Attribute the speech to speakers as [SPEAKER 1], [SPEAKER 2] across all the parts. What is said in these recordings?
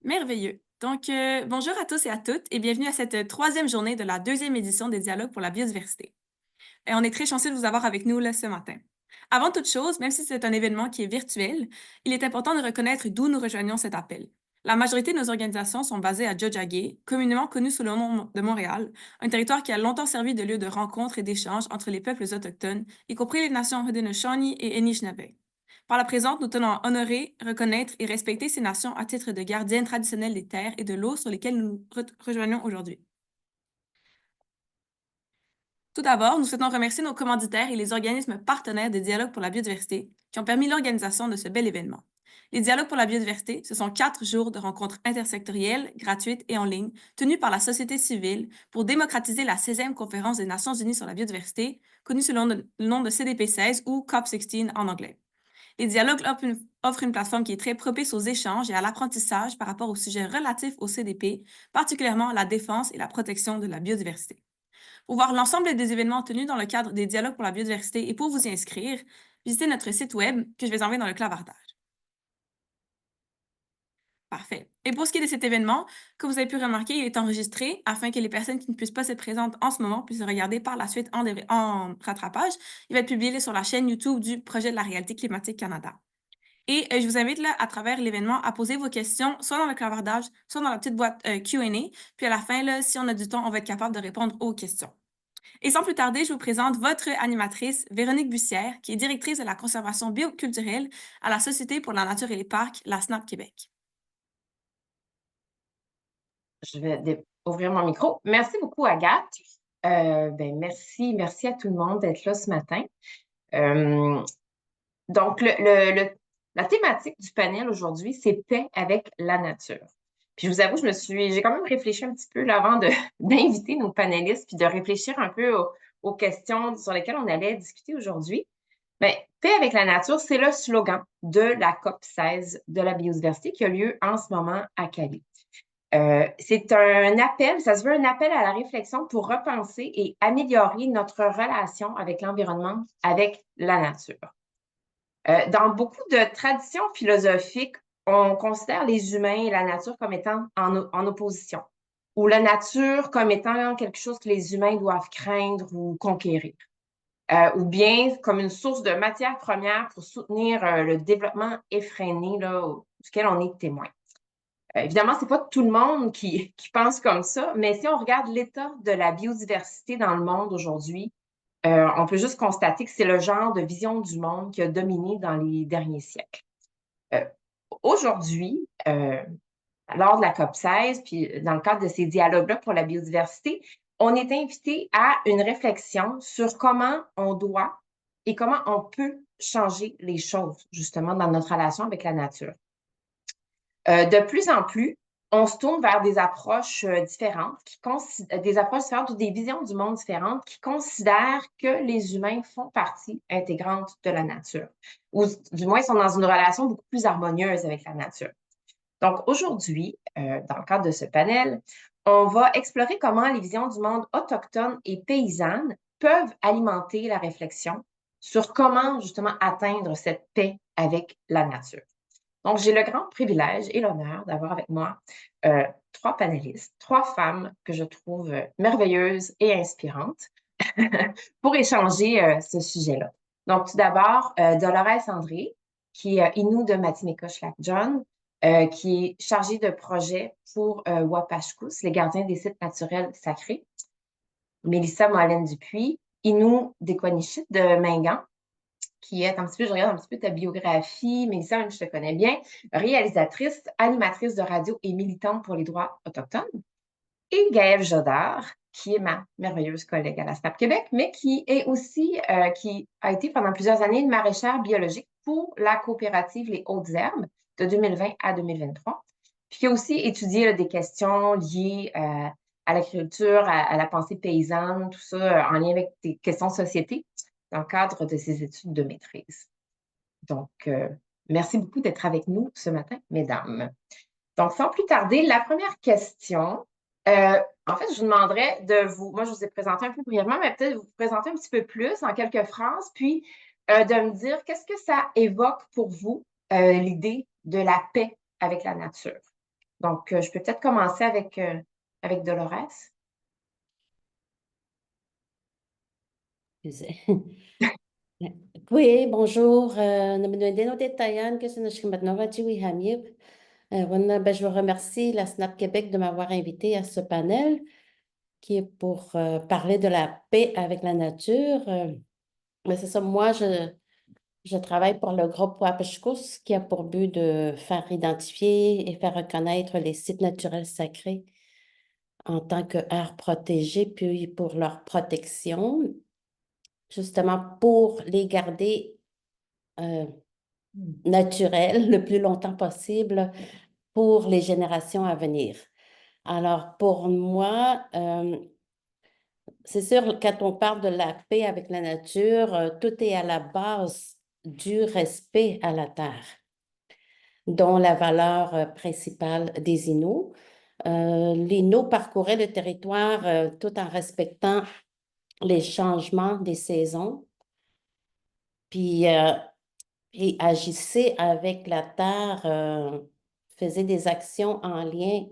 [SPEAKER 1] Merveilleux. Bonjour à tous et à toutes et bienvenue à cette troisième journée de la deuxième édition des Dialogues pour la biodiversité. Et on est très chanceux de vous avoir avec nous là, ce matin. Avant toute chose, même si c'est un événement qui est virtuel, il est important de reconnaître d'où nous rejoignons cet appel. La majorité de nos organisations sont basées à Tiohtià:ke, communément connu sous le nom de Montréal, un territoire qui a longtemps servi de lieu de rencontre et d'échange entre les peuples autochtones, y compris les nations Haudenosaunee et Anishinaabe. Par la présente, nous tenons à honorer, reconnaître et respecter ces nations à titre de gardiennes traditionnelles des terres et de l'eau sur lesquelles nous nous rejoignons aujourd'hui. Tout d'abord, nous souhaitons remercier nos commanditaires et les organismes partenaires des Dialogues pour la biodiversité qui ont permis l'organisation de ce bel événement. Les Dialogues pour la biodiversité, ce sont 4 jours de rencontres intersectorielles, gratuites et en ligne, tenues par la société civile pour démocratiser la 16e conférence des Nations unies sur la biodiversité, connue sous le nom de CDP16 ou COP16 en anglais. Les dialogues offrent une plateforme qui est très propice aux échanges et à l'apprentissage par rapport aux sujets relatifs au CDP, particulièrement la défense et la protection de la biodiversité. Pour voir l'ensemble des événements tenus dans le cadre des dialogues pour la biodiversité et pour vous y inscrire, visitez notre site web que je vais envoyer dans le clavardage. Parfait. Et pour ce qui est de cet événement, comme vous avez pu remarquer, il est enregistré afin que les personnes qui ne puissent pas être présentes en ce moment puissent le regarder par la suite en rattrapage. Il va être publié sur la chaîne YouTube du Projet de la réalité climatique Canada. Et je vous invite là, à travers l'événement, à poser vos questions, soit dans le clavardage, soit dans la petite boîte Q&A. Puis à la fin, là, si on a du temps, on va être capable de répondre aux questions. Et sans plus tarder, je vous présente votre animatrice, Véronique Bussière, qui est directrice de la conservation bioculturelle à la Société pour la nature et les parcs, la SNAP Québec.
[SPEAKER 2] Je vais ouvrir mon micro. Merci beaucoup, Agathe. Merci à tout le monde d'être là ce matin. Euh, donc, la thématique du panel aujourd'hui, c'est paix avec la nature. Puis je vous avoue, j'ai quand même réfléchi un petit peu là, avant d'inviter nos panélistes, puis de réfléchir un peu aux questions sur lesquelles on allait discuter aujourd'hui. Ben, paix avec la nature, c'est le slogan de la COP 16 de la biodiversité qui a lieu en ce moment à Cali. C'est un appel, ça se veut un appel à la réflexion pour repenser et améliorer notre relation avec l'environnement, avec la nature. Dans beaucoup de traditions philosophiques, on considère les humains et la nature comme étant en opposition, ou la nature comme étant quelque chose que les humains doivent craindre ou conquérir, ou bien comme une source de matière première pour soutenir le développement effréné là, duquel on est témoin. Évidemment, c'est pas tout le monde qui pense comme ça, mais si on regarde l'état de la biodiversité dans le monde aujourd'hui, on peut juste constater que c'est le genre de vision du monde qui a dominé dans les derniers siècles. Euh, Aujourd'hui, lors de la COP 16, puis dans le cadre de ces dialogues-là pour la biodiversité, on est invité à une réflexion sur comment on doit et comment on peut changer les choses, justement, dans notre relation avec la nature. De plus en plus, on se tourne vers des approches différentes, des approches différentes ou des visions du monde différentes qui considèrent que les humains font partie intégrante de la nature, ou du moins sont dans une relation beaucoup plus harmonieuse avec la nature. Donc aujourd'hui, dans le cadre de ce panel, on va explorer comment les visions du monde autochtone et paysanne peuvent alimenter la réflexion sur comment justement atteindre cette paix avec la nature. Donc, j'ai le grand privilège et l'honneur d'avoir avec moi 3 panélistes, 3 femmes que je trouve merveilleuses et inspirantes pour échanger ce sujet-là. Donc, tout d'abord, Dolores André, qui est Innu de Matimekos-Lac-John, qui est chargée de projet pour Wapashkus, les gardiens des sites naturels sacrés. Mélissa Molène-Dupuis, Innu des Quanichit de Mingan, qui est un petit peu, je regarde un petit peu ta biographie, Mélissa, je te connais bien, réalisatrice, animatrice de radio et militante pour les droits autochtones. Et Gaëlle Jodard, qui est ma merveilleuse collègue à la SNAP Québec, mais qui est aussi, qui a été pendant plusieurs années une maraîchère biologique pour la coopérative Les Hautes-Herbes de 2020 à 2023, puis qui a aussi étudié là, des questions liées à l'agriculture, à la pensée paysanne, tout ça en lien avec des questions de société dans le cadre de ses études de maîtrise. Donc, merci beaucoup d'être avec nous ce matin, mesdames. Donc, sans plus tarder, la première question, en fait, je vous demanderais moi, je vous ai présenté un peu brièvement, mais peut-être vous présenter un petit peu plus en quelques phrases, puis de me dire qu'est-ce que ça évoque pour vous, l'idée de la paix avec la nature. Donc, je peux peut-être commencer avec Dolores.
[SPEAKER 3] Excusez. Oui, bonjour. Naminouideno Tayan, que c'est notre Matnovachi Wihamib. Je vous remercie la SNAP Québec de m'avoir invité à ce panel qui est pour parler de la paix avec la nature. Mais c'est ça, moi, je travaille pour le groupe Wapishkus qui a pour but de faire identifier et faire reconnaître les sites naturels sacrés en tant qu'aires protégées, puis pour leur protection, justement pour les garder naturels le plus longtemps possible pour les générations à venir. Alors, pour moi, c'est sûr, quand on parle de la paix avec la nature, tout est à la base du respect à la terre, dont la valeur principale des Inuits. Les Inuits parcouraient le territoire tout en respectant les changements des saisons, puis et agissaient avec la terre, faisaient des actions en lien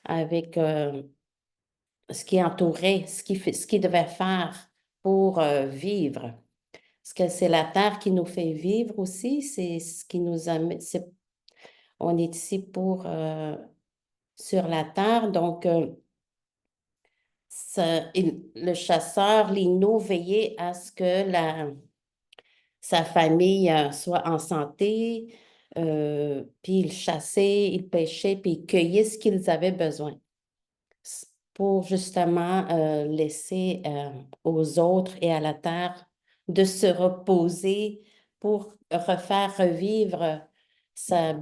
[SPEAKER 3] avec ce qui entourait, ce qu'il devait faire pour vivre. Parce que c'est la terre qui nous fait vivre aussi, c'est ce qui nous amène, on est ici pour, sur la terre, donc le chasseur, l'Innu veillait à ce que sa famille soit en santé, puis ils chassaient, ils pêchaient, puis ils cueillaient ce qu'ils avaient besoin pour justement laisser aux autres et à la terre de se reposer pour refaire revivre sa,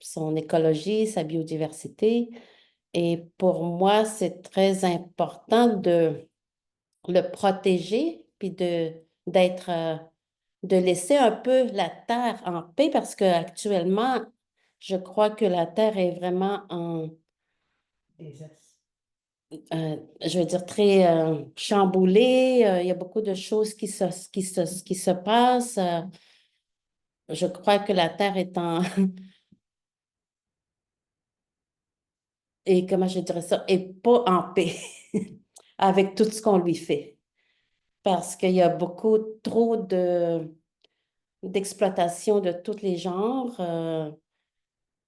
[SPEAKER 3] son écologie, sa biodiversité. Et pour moi, c'est très important de le protéger, puis d'être, de laisser un peu la terre en paix parce qu'actuellement, je crois que la terre est vraiment en, je veux dire, très chamboulée. Il y a beaucoup de choses qui se passent. Je crois que la terre est en, et comment je dirais ça, est pas en paix avec tout ce qu'on lui fait. Parce qu'il y a beaucoup trop d'exploitation de tous les genres.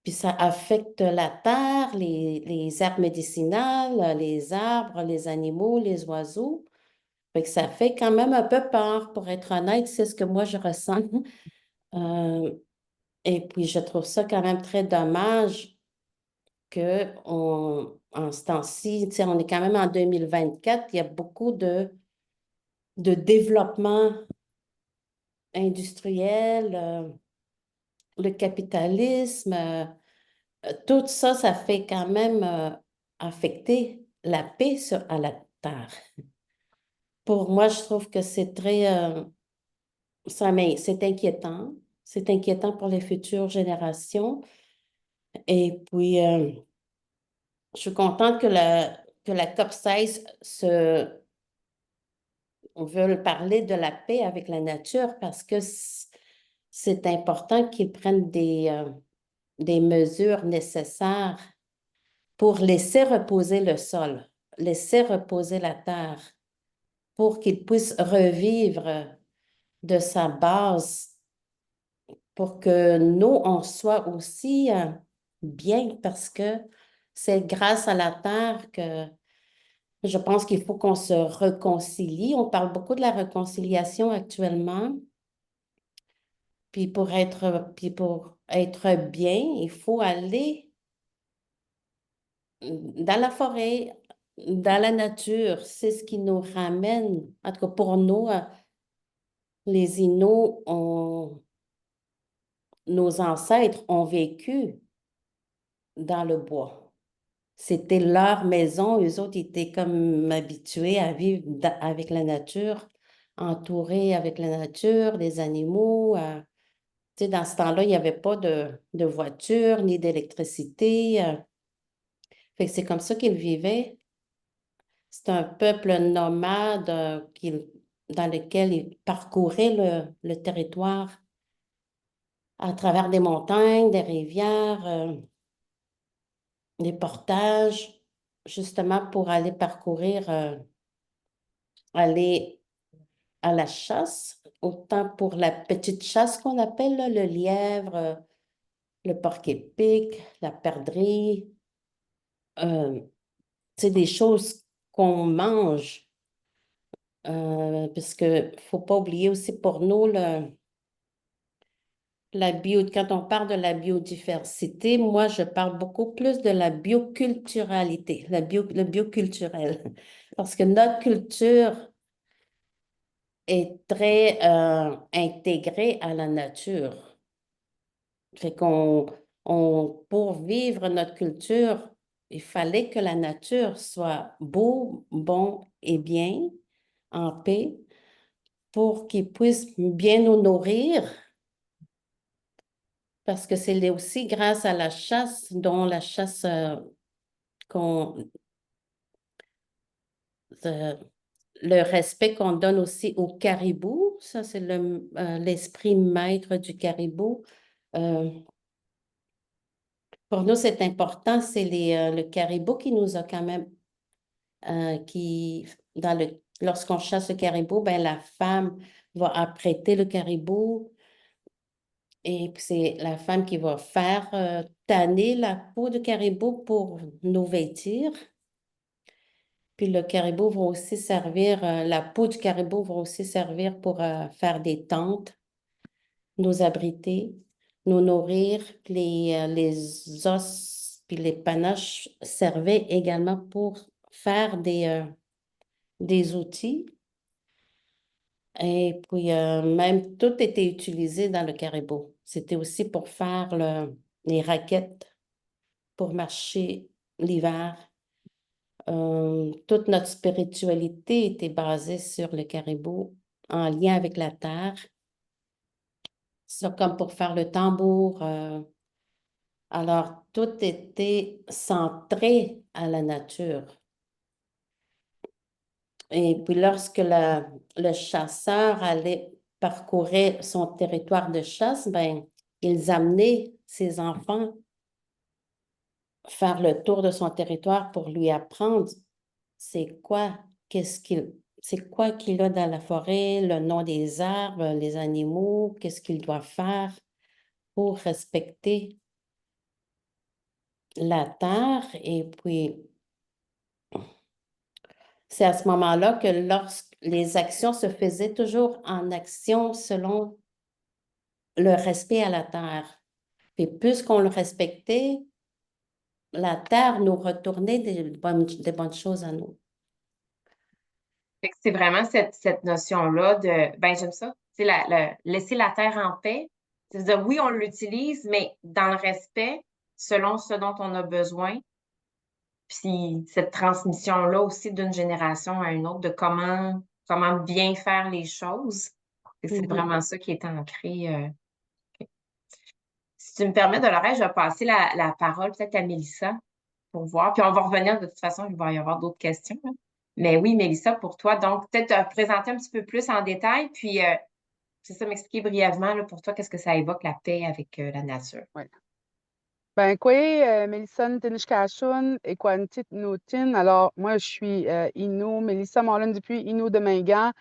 [SPEAKER 3] Puis ça affecte la terre, les herbes médicinales, les arbres, les animaux, les oiseaux. Fait que ça fait quand même un peu peur, pour être honnête, c'est ce que moi je ressens. Euh, et puis je trouve ça quand même très dommage en ce temps-ci, tu sais, on est quand même en 2024, il y a beaucoup de développement industriel, le capitalisme. Tout ça, ça fait quand même affecter la paix à la terre. Pour moi, je trouve que c'est très, c'est inquiétant. C'est inquiétant pour les futures générations. Et puis, je suis contente que la COP16 on veut parler de la paix avec la nature parce que c'est important qu'ils prennent des mesures nécessaires pour laisser reposer le sol, laisser reposer la terre, pour qu'il puisse revivre de sa base, pour que nous, on soit aussi bien, parce que c'est grâce à la terre que je pense qu'il faut qu'on se réconcilie. On parle beaucoup de la réconciliation actuellement, puis pour être bien, il faut aller dans la forêt, dans la nature. C'est ce qui nous ramène, en tout cas pour nous, les Inuits, nos ancêtres ont vécu dans le bois. C'était leur maison. Eux autres étaient comme habitués à vivre avec la nature, entourés avec la nature, les animaux. Tu sais, dans ce temps-là, il n'y avait pas de voiture ni d'électricité. Fait que c'est comme ça qu'ils vivaient. C'est un peuple nomade dans lequel ils parcouraient le territoire à travers des montagnes, des rivières. des portages, justement pour aller parcourir, aller à la chasse, autant pour la petite chasse qu'on appelle, là, le lièvre, le porc-épic, la perdrix, c'est des choses qu'on mange, parce que faut pas oublier aussi pour nous, quand on parle de la biodiversité, moi, je parle beaucoup plus de la bioculturalité, le bioculturel, parce que notre culture est très intégrée à la nature. Fait pour vivre notre culture, il fallait que la nature soit beau, bon et bien, en paix, pour qu'ils puissent bien nous nourrir, parce que c'est aussi grâce à la chasse, dont la chasse qu'on, euh, le respect qu'on donne aussi au caribou, ça c'est l'esprit maître du caribou. Euh, pour nous, c'est important, c'est le caribou qui nous a quand même, lorsqu'on chasse le caribou, ben, la femme va apprêter le caribou et puis c'est la femme qui va faire tanner la peau de caribou pour nous vêtir. Puis le caribou va aussi servir, la peau du caribou va aussi servir pour faire des tentes, nous abriter, nous nourrir. Puis les os, puis les panaches servaient également pour faire des outils. Et puis même tout était utilisé dans le caribou. C'était aussi pour faire les raquettes pour marcher l'hiver. Toute notre spiritualité était basée sur le caribou, en lien avec la terre. Ça, comme pour faire le tambour. Alors, tout était centré à la nature. Et puis, lorsque le chasseur allait parcourir son territoire de chasse, ben, ils amenaient ses enfants faire le tour de son territoire pour lui apprendre c'est quoi qu'il a dans la forêt, le nom des arbres, les animaux, qu'est-ce qu'il doit faire pour respecter la terre. Et puis, c'est à ce moment-là que lorsque les actions se faisaient toujours en action selon le respect à la terre. Et puisqu'on le respectait, la terre nous retournait des bonnes choses à nous.
[SPEAKER 2] Fait que c'est vraiment cette notion-là de, ben j'aime ça, c'est laisser la terre en paix. C'est-à-dire, oui, on l'utilise, mais dans le respect, selon ce dont on a besoin. Puis cette transmission-là aussi d'une génération à une autre, de comment bien faire les choses. Et c'est
[SPEAKER 3] Mhm.
[SPEAKER 2] vraiment ça qui est ancré. Si tu me permets, Dolores, je vais passer la parole peut-être à Mélissa pour voir. Puis on va revenir de toute façon, il va y avoir d'autres questions, là. Mais oui, Mélissa, pour toi, donc peut-être te présenter un petit peu plus en détail, puis c'est ça, m'expliquer brièvement là, pour toi, qu'est-ce que ça évoque la paix avec la nature.
[SPEAKER 4] Ouais. Ben, quoi, Melissa Tinishkashun et Kwantit Nutin. Alors, moi, je suis Inou, Melissa Marlon Dupuis, Inou de Mingan.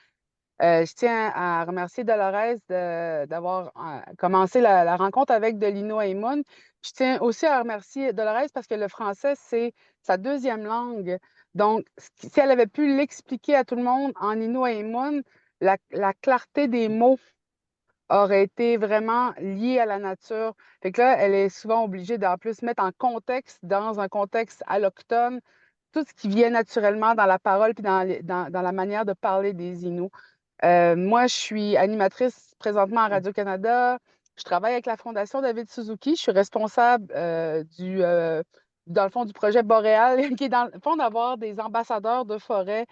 [SPEAKER 4] Je tiens à remercier Dolores d'avoir commencé la rencontre avec de l'Innu Aimun. Je tiens aussi à remercier Dolores parce que le français, c'est sa deuxième langue. Donc, si elle avait pu l'expliquer à tout le monde en Innu Aimun, la clarté des mots aurait été vraiment liée à la nature. Fait que là, elle est souvent obligée d'en plus mettre en contexte, dans un contexte allochtone, tout ce qui vient naturellement dans la parole puis dans la manière de parler des Inuits. Moi, je suis animatrice présentement à Radio-Canada. Je travaille avec la Fondation David Suzuki. Je suis responsable dans le fond, du projet Boréal, qui est dans le fond d'avoir des ambassadeurs de forêt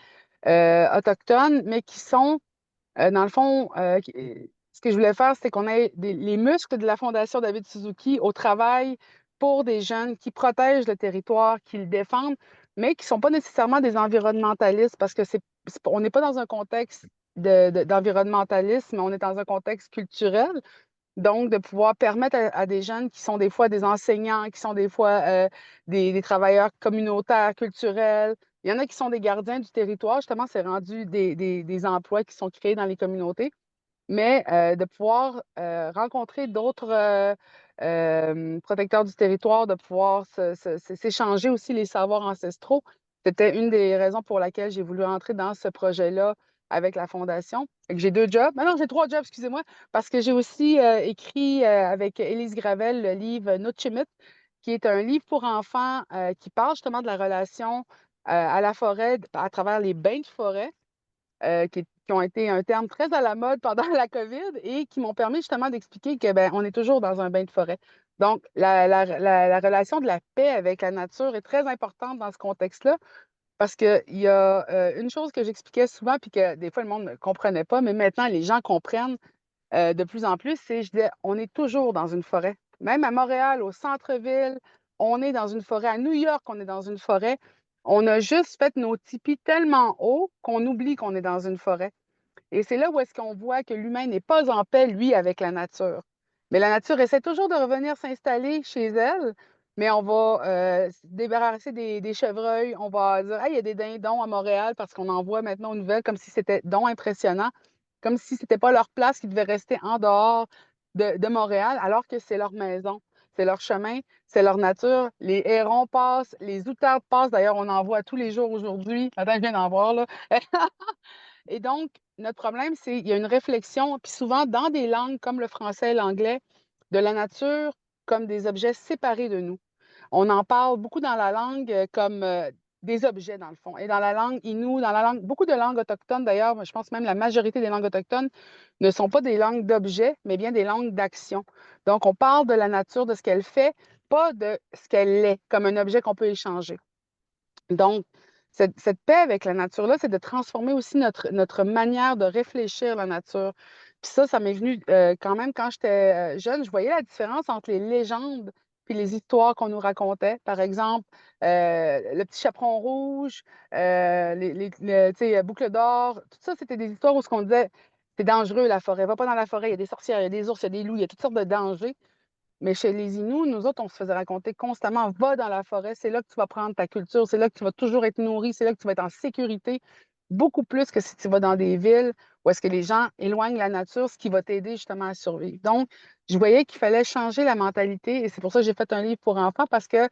[SPEAKER 4] autochtones, mais qui sont, dans le fond, ce que je voulais faire, c'est qu'on ait les muscles de la Fondation David Suzuki au travail pour des jeunes qui protègent le territoire, qui le défendent, mais qui ne sont pas nécessairement des environnementalistes parce que on n'est pas dans un contexte d'environnementalisme, on est dans un contexte culturel. Donc, de pouvoir permettre à des jeunes qui sont des fois des enseignants, qui sont des fois des travailleurs communautaires, culturels. Il y en a qui sont des gardiens du territoire. Justement, c'est rendu des emplois qui sont créés dans les communautés. Mais de pouvoir rencontrer d'autres protecteurs du territoire, de pouvoir s'échanger aussi les savoirs ancestraux, c'était une des raisons pour laquelle j'ai voulu entrer dans ce projet-là avec la Fondation. Fait que j'ai 2 jobs. Non, j'ai 3 jobs, excusez-moi, parce que j'ai aussi écrit avec Élise Gravel le livre Nochimit, qui est un livre pour enfants qui parle justement de la relation à la forêt à travers les bains de forêt qui ont été un terme très à la mode pendant la COVID et qui m'ont permis justement d'expliquer que ben, on est toujours dans un bain de forêt. Donc, la relation de la paix avec la nature est très importante dans ce contexte-là parce qu'il y a une chose que j'expliquais souvent puis que des fois le monde ne comprenait pas, mais maintenant les gens comprennent de plus en plus, c'est, je disais, on est toujours dans une forêt. Même à Montréal, au centre-ville, on est dans une forêt. À New York, on est dans une forêt. On a juste fait nos tipis tellement hauts qu'on oublie qu'on est dans une forêt. Et c'est là où est-ce qu'on voit que l'humain n'est pas en paix, lui, avec la nature. Mais la nature essaie toujours de revenir s'installer chez elle, mais on va se débarrasser des chevreuils, on va dire, ah, il y a des dindons à Montréal parce qu'on en voit maintenant aux nouvelles comme si c'était donc impressionnant, comme si c'était pas leur place, qu'ils devaient rester en dehors de Montréal, alors que c'est leur maison, c'est leur chemin, c'est leur nature. Les hérons passent, les outardes passent. D'ailleurs, on en voit tous les jours aujourd'hui. Attends, je viens d'en voir, là. Et donc, notre problème, c'est qu'il y a une réflexion, puis souvent dans des langues comme le français et l'anglais, de la nature comme des objets séparés de nous. On en parle beaucoup dans la langue comme des objets, dans le fond. Et dans la langue Innu, dans la langue, beaucoup de langues autochtones, d'ailleurs, je pense même la majorité des langues autochtones ne sont pas des langues d'objets, mais bien des langues d'action. Donc, on parle de la nature, de ce qu'elle fait, pas de ce qu'elle est, comme un objet qu'on peut échanger. Donc, cette paix avec la nature-là, c'est de transformer aussi notre manière de réfléchir la nature. Puis ça m'est venu quand même quand j'étais jeune, je voyais la différence entre les légendes puis les histoires qu'on nous racontait. Par exemple, le petit chaperon rouge, tu sais, boucle d'or, tout ça, c'était des histoires où ce qu'on disait, c'est dangereux la forêt, va pas dans la forêt, il y a des sorcières, il y a des ours, il y a des loups, il y a toutes sortes de dangers. Mais chez les Inuits, nous autres, on se faisait raconter constamment, va dans la forêt, c'est là que tu vas prendre ta culture, c'est là que tu vas toujours être nourri, c'est là que tu vas être en sécurité, beaucoup plus que si tu vas dans des villes où est-ce que les gens éloignent la nature, ce qui va t'aider justement à survivre. Donc, je voyais qu'il fallait changer la mentalité et c'est pour ça que j'ai fait un livre pour enfants parce que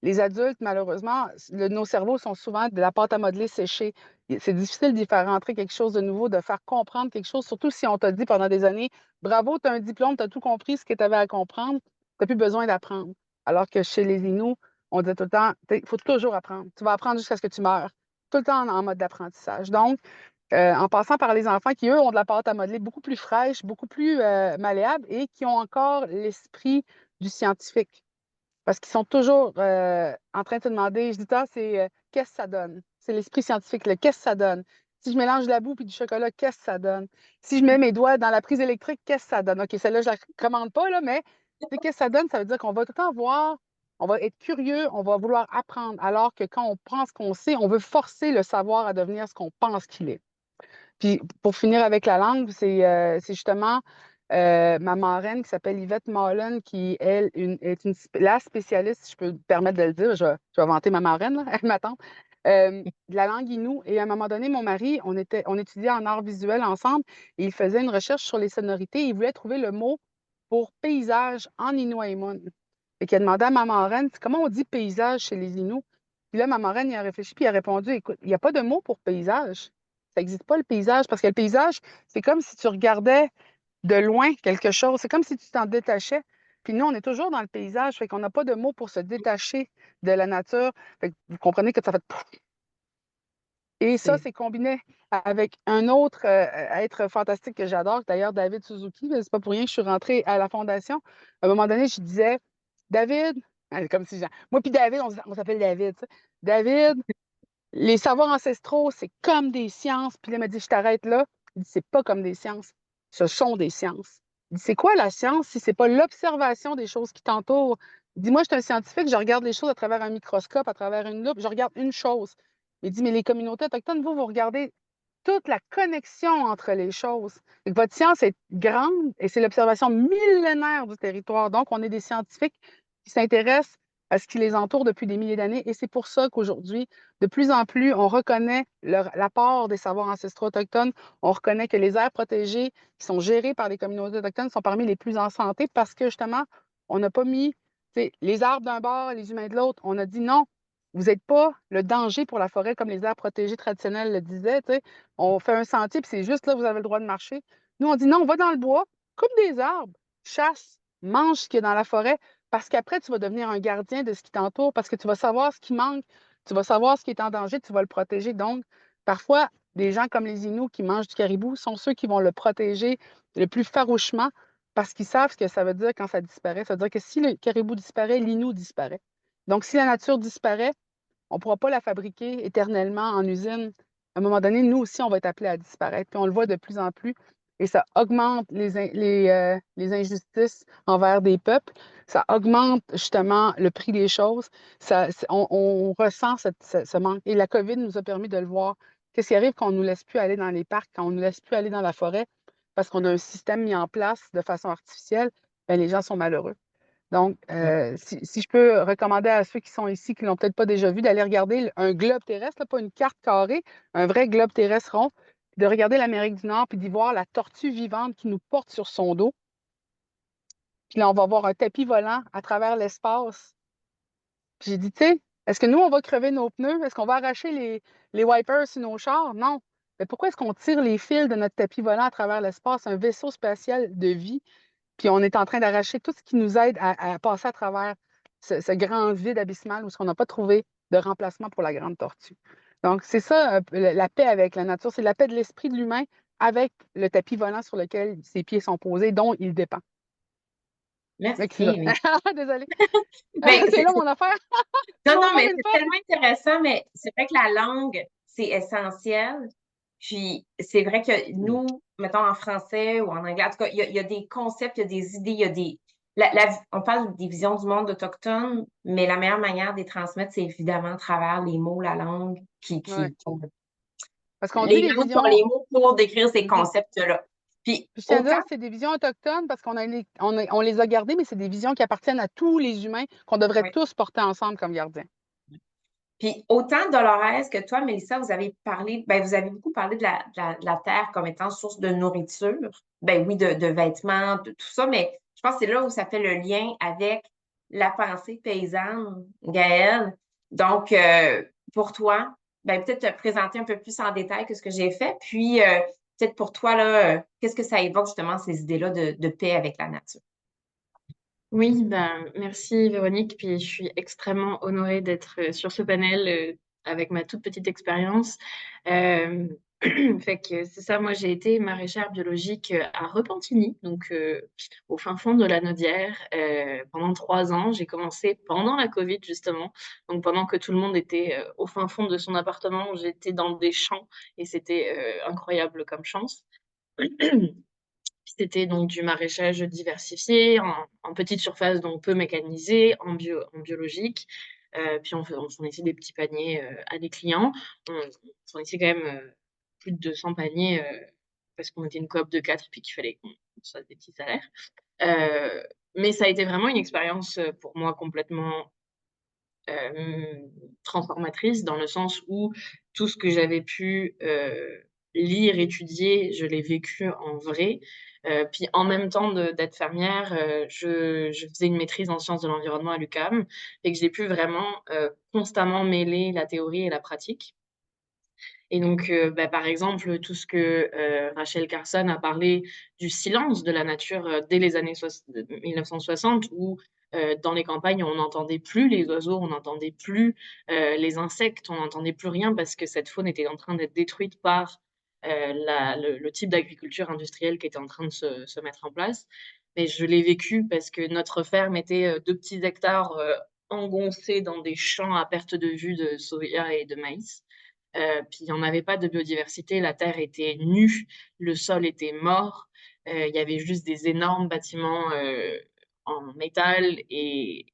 [SPEAKER 4] les adultes, malheureusement, nos cerveaux sont souvent de la pâte à modeler séchée. C'est difficile d'y faire rentrer quelque chose de nouveau, de faire comprendre quelque chose, surtout si on t'a dit pendant des années, bravo, tu as un diplôme, tu as tout compris ce que tu avais à comprendre, tu n'as plus besoin d'apprendre. Alors que chez les Inuits, on disait tout le temps, il faut toujours apprendre. Tu vas apprendre jusqu'à ce que tu meurs. Tout le temps en mode d'apprentissage. Donc, en passant par les enfants qui, eux, ont de la pâte à modeler beaucoup plus fraîche, beaucoup plus malléable et qui ont encore l'esprit du scientifique. Parce qu'ils sont toujours en train de se demander, je dis ça, c'est qu'est-ce que ça donne? C'est l'esprit scientifique, là, qu'est-ce que ça donne? Si je mélange de la boue et du chocolat, qu'est-ce que ça donne? Si je mets mes doigts dans la prise électrique, qu'est-ce que ça donne? OK, celle-là, je ne la commande pas, là, mais qu'est-ce que ça donne? Ça veut dire qu'on va tout le temps voir, on va être curieux, on va vouloir apprendre, alors que quand on pense qu'on sait, on veut forcer le savoir à devenir ce qu'on pense qu'il est. Puis pour finir avec la langue, c'est justement ma marraine qui s'appelle Yvette Mullen, qui, elle, la spécialiste, si je peux me permettre de le dire, je vais vanter ma marraine, là, ma tante, de la langue Innu. Et à un moment donné, mon mari, on étudiait en art visuel ensemble et il faisait une recherche sur les sonorités. Il voulait trouver le mot pour paysage en Inuaimun. Et qu'il a demandé à ma marraine, comment on dit paysage chez les Inuits? Puis là, ma marraine, il a réfléchi puis il a répondu, écoute, il n'y a pas de mot pour paysage. Ça n'existe pas le paysage parce que le paysage, c'est comme si tu regardais de loin quelque chose. C'est comme si tu t'en détachais. Puis nous, on est toujours dans le paysage, fait qu'on n'a pas de mots pour se détacher de la nature. Fait que vous comprenez que ça fait pouf. Et ça, c'est combiné avec un autre être fantastique que j'adore, d'ailleurs David Suzuki. C'est pas pour rien que je suis rentrée à la Fondation. À un moment donné, je disais, David, comme si moi puis David, on s'appelle David. Tu sais. David, les savoirs ancestraux, c'est comme des sciences. Puis là, il m'a dit, je t'arrête là. Il dit, c'est pas comme des sciences. Ce sont des sciences. Il dit, c'est quoi la science si c'est pas l'observation des choses qui t'entourent? Il dit, moi, je suis un scientifique, je regarde les choses à travers un microscope, à travers une loupe, je regarde une chose. Il dit, mais les communautés autochtones, vous regardez toute la connexion entre les choses. Et que votre science est grande et c'est l'observation millénaire du territoire. Donc, on est des scientifiques qui s'intéressent à ce qui les entoure depuis des milliers d'années. Et c'est pour ça qu'aujourd'hui, de plus en plus, on reconnaît l'apport des savoirs ancestraux autochtones. On reconnaît que les aires protégées qui sont gérées par les communautés autochtones sont parmi les plus en santé parce que justement, on n'a pas mis les arbres d'un bord, les humains de l'autre. On a dit non, vous n'êtes pas le danger pour la forêt comme les aires protégées traditionnelles le disaient. On fait un sentier, puis c'est juste là, vous avez le droit de marcher. Nous, on dit non, on va dans le bois, coupe des arbres, chasse, mange ce qu'il y a dans la forêt, parce qu'après, tu vas devenir un gardien de ce qui t'entoure, parce que tu vas savoir ce qui manque, tu vas savoir ce qui est en danger, tu vas le protéger. Donc, parfois, des gens comme les Inuits qui mangent du caribou sont ceux qui vont le protéger le plus farouchement parce qu'ils savent ce que ça veut dire quand ça disparaît. Ça veut dire que si le caribou disparaît, l'Inou disparaît. Donc, si la nature disparaît, on ne pourra pas la fabriquer éternellement en usine. À un moment donné, nous aussi, on va être appelés à disparaître. Puis on le voit de plus en plus. Et ça augmente les injustices envers des peuples. Ça augmente justement le prix des choses. On ressent ce manque. Et la COVID nous a permis de le voir. Qu'est-ce qui arrive quand on ne nous laisse plus aller dans les parcs, quand on ne nous laisse plus aller dans la forêt, parce qu'on a un système mis en place de façon artificielle, bien, les gens sont malheureux. Donc, si je peux recommander à ceux qui sont ici, qui ne l'ont peut-être pas déjà vu, d'aller regarder un globe terrestre, là, pas une carte carrée, un vrai globe terrestre rond, puis de regarder l'Amérique du Nord, puis d'y voir la tortue vivante qui nous porte sur son dos. Puis là, on va voir un tapis volant à travers l'espace. Puis j'ai dit, tu sais, est-ce que nous, on va crever nos pneus? Est-ce qu'on va arracher les wipers sur nos chars? Non. Mais pourquoi est-ce qu'on tire les fils de notre tapis volant à travers l'espace, un vaisseau spatial de vie? Puis on est en train d'arracher tout ce qui nous aide à passer à travers ce grand vide abysmal où on n'a pas trouvé de remplacement pour la grande tortue. Donc, c'est ça, la paix avec la nature. C'est la paix de l'esprit de l'humain avec le tapis volant sur lequel ses pieds sont posés, dont il dépend.
[SPEAKER 2] Merci.
[SPEAKER 4] Désolée.
[SPEAKER 2] Ben,
[SPEAKER 4] C'est là mon affaire.
[SPEAKER 2] non,
[SPEAKER 4] On va
[SPEAKER 2] mais
[SPEAKER 4] faire une
[SPEAKER 2] c'est
[SPEAKER 4] fête.
[SPEAKER 2] tellement intéressant, mais c'est vrai que la langue, c'est essentiel. Puis c'est vrai que nous, mettons en français ou en anglais, en tout cas, il y a des concepts, il y a des idées, il y a des. On parle des visions du monde autochtone, mais la meilleure manière de les transmettre, c'est évidemment à travers les mots, la langue,
[SPEAKER 4] Ouais. Parce qu'on dit
[SPEAKER 2] les
[SPEAKER 4] des
[SPEAKER 2] langues
[SPEAKER 4] visions.
[SPEAKER 2] ont les mots pour décrire ces
[SPEAKER 4] Mhm.
[SPEAKER 2] concepts-là. Puis
[SPEAKER 4] Puis je tiens à
[SPEAKER 2] autant
[SPEAKER 4] dire que c'est des visions autochtones parce on les a gardées, mais c'est des visions qui appartiennent à tous les humains qu'on devrait
[SPEAKER 2] ouais.
[SPEAKER 4] tous porter ensemble comme gardiens.
[SPEAKER 2] Puis autant Dolores que toi, Mélissa, vous avez parlé, ben vous avez beaucoup parlé de la terre comme étant source de nourriture. Ben oui, de vêtements, de tout ça, mais je pense que c'est là où ça fait le lien avec la pensée paysanne, Gaëlle. Donc, pour toi, ben peut-être te présenter un peu plus en détail que ce que j'ai fait. Puis peut-être pour toi, là, qu'est-ce que ça évoque justement ces idées-là de paix avec la nature?
[SPEAKER 5] Oui, ben, merci Véronique. Puis je suis extrêmement honorée d'être sur ce panel avec ma toute petite expérience. Euh, fait que c'est ça, moi j'ai été maraîchère biologique à Repentigny, donc au fin fond de la Nodière, pendant 3 ans. J'ai commencé pendant la Covid justement, donc pendant que tout le monde était au fin fond de son appartement, j'étais dans des champs et c'était incroyable comme chance. C'était donc du maraîchage diversifié, en petite surface, donc peu mécanisé, en biologique. Puis on fournissait des petits paniers à des clients. On fournissait quand même plus de 200 paniers parce qu'on était une coop de 4 puis qu'il fallait qu'on fasse des petits salaires. Mais ça a été vraiment une expérience pour moi complètement transformatrice dans le sens où tout ce que j'avais pu lire, étudier, je l'ai vécu en vrai. Puis en même temps d'être fermière, je faisais une maîtrise en sciences de l'environnement à l'UQAM et que j'ai pu vraiment constamment mêler la théorie et la pratique. Et donc, bah, par exemple, tout ce que Rachel Carson a parlé du silence de la nature dès les années 1960, où dans les campagnes, on n'entendait plus les oiseaux, on n'entendait plus les insectes, on n'entendait plus rien parce que cette faune était en train d'être détruite par le type d'agriculture industrielle qui était en train de se mettre en place. Mais je l'ai vécu parce que notre ferme était 2 petits hectares engoncés dans des champs à perte de vue de soja et de maïs. Puis il n'y en avait pas de biodiversité, la terre était nue, le sol était mort, il y avait juste des énormes bâtiments en métal et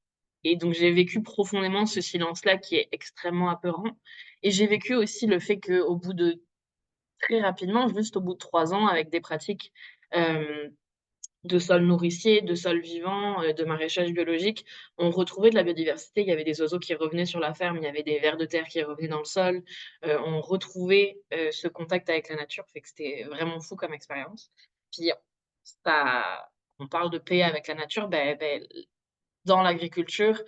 [SPEAKER 5] donc j'ai vécu profondément ce silence-là qui est extrêmement apeurant. Et j'ai vécu aussi le fait qu'au bout de très rapidement, juste au bout de 3 ans, avec des pratiques de sol nourricier, de sol vivant, de maraîchage biologique, on retrouvait de la biodiversité. Il y avait des oiseaux qui revenaient sur la ferme, il y avait des vers de terre qui revenaient dans le sol. On retrouvait ce contact avec la nature, fait que c'était vraiment fou comme expérience. Puis ça, on parle de paix avec la nature, dans l'agriculture,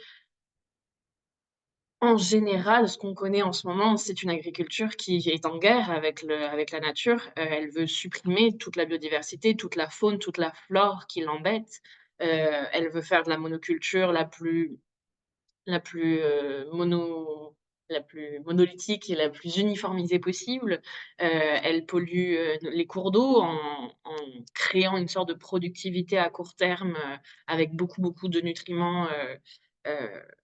[SPEAKER 5] en général, ce qu'on connaît en ce moment, c'est une agriculture qui est en guerre avec la nature. Elle veut supprimer toute la biodiversité, toute la faune, toute la flore qui l'embête. Elle veut faire de la monoculture la plus, la plus monolithique et la plus uniformisée possible. Elle pollue, les cours d'eau en créant une sorte de productivité à court terme, avec beaucoup, beaucoup de nutriments,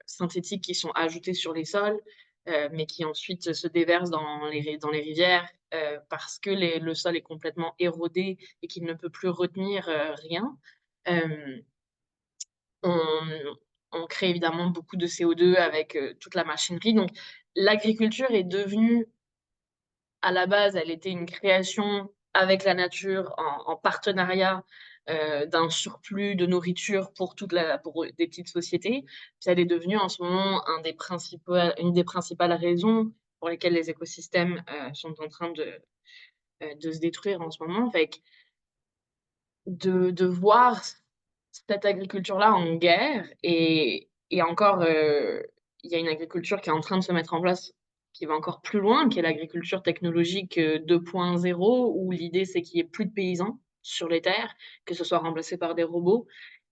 [SPEAKER 5] synthétiques qui sont ajoutés sur les sols, mais qui ensuite se déversent dans les rivières, parce que le sol est complètement érodé et qu'il ne peut plus retenir, rien. Hem on on crée évidemment beaucoup de CO2 avec, toute la machinerie. Donc l'agriculture est devenue, à la base, elle était une création avec la nature en partenariat, d'un surplus de nourriture pour des petites sociétés. Puis elle est devenue en ce moment une des principales raisons pour lesquelles les écosystèmes, sont en train de se détruire en ce moment. Fait que de voir cette agriculture-là en guerre et encore, il y a une agriculture qui est en train de se mettre en place, qui va encore plus loin, qui est l'agriculture technologique, 2.0, où l'idée, c'est qu'il y ait plus de paysans sur les terres, que ce soit remplacé par des robots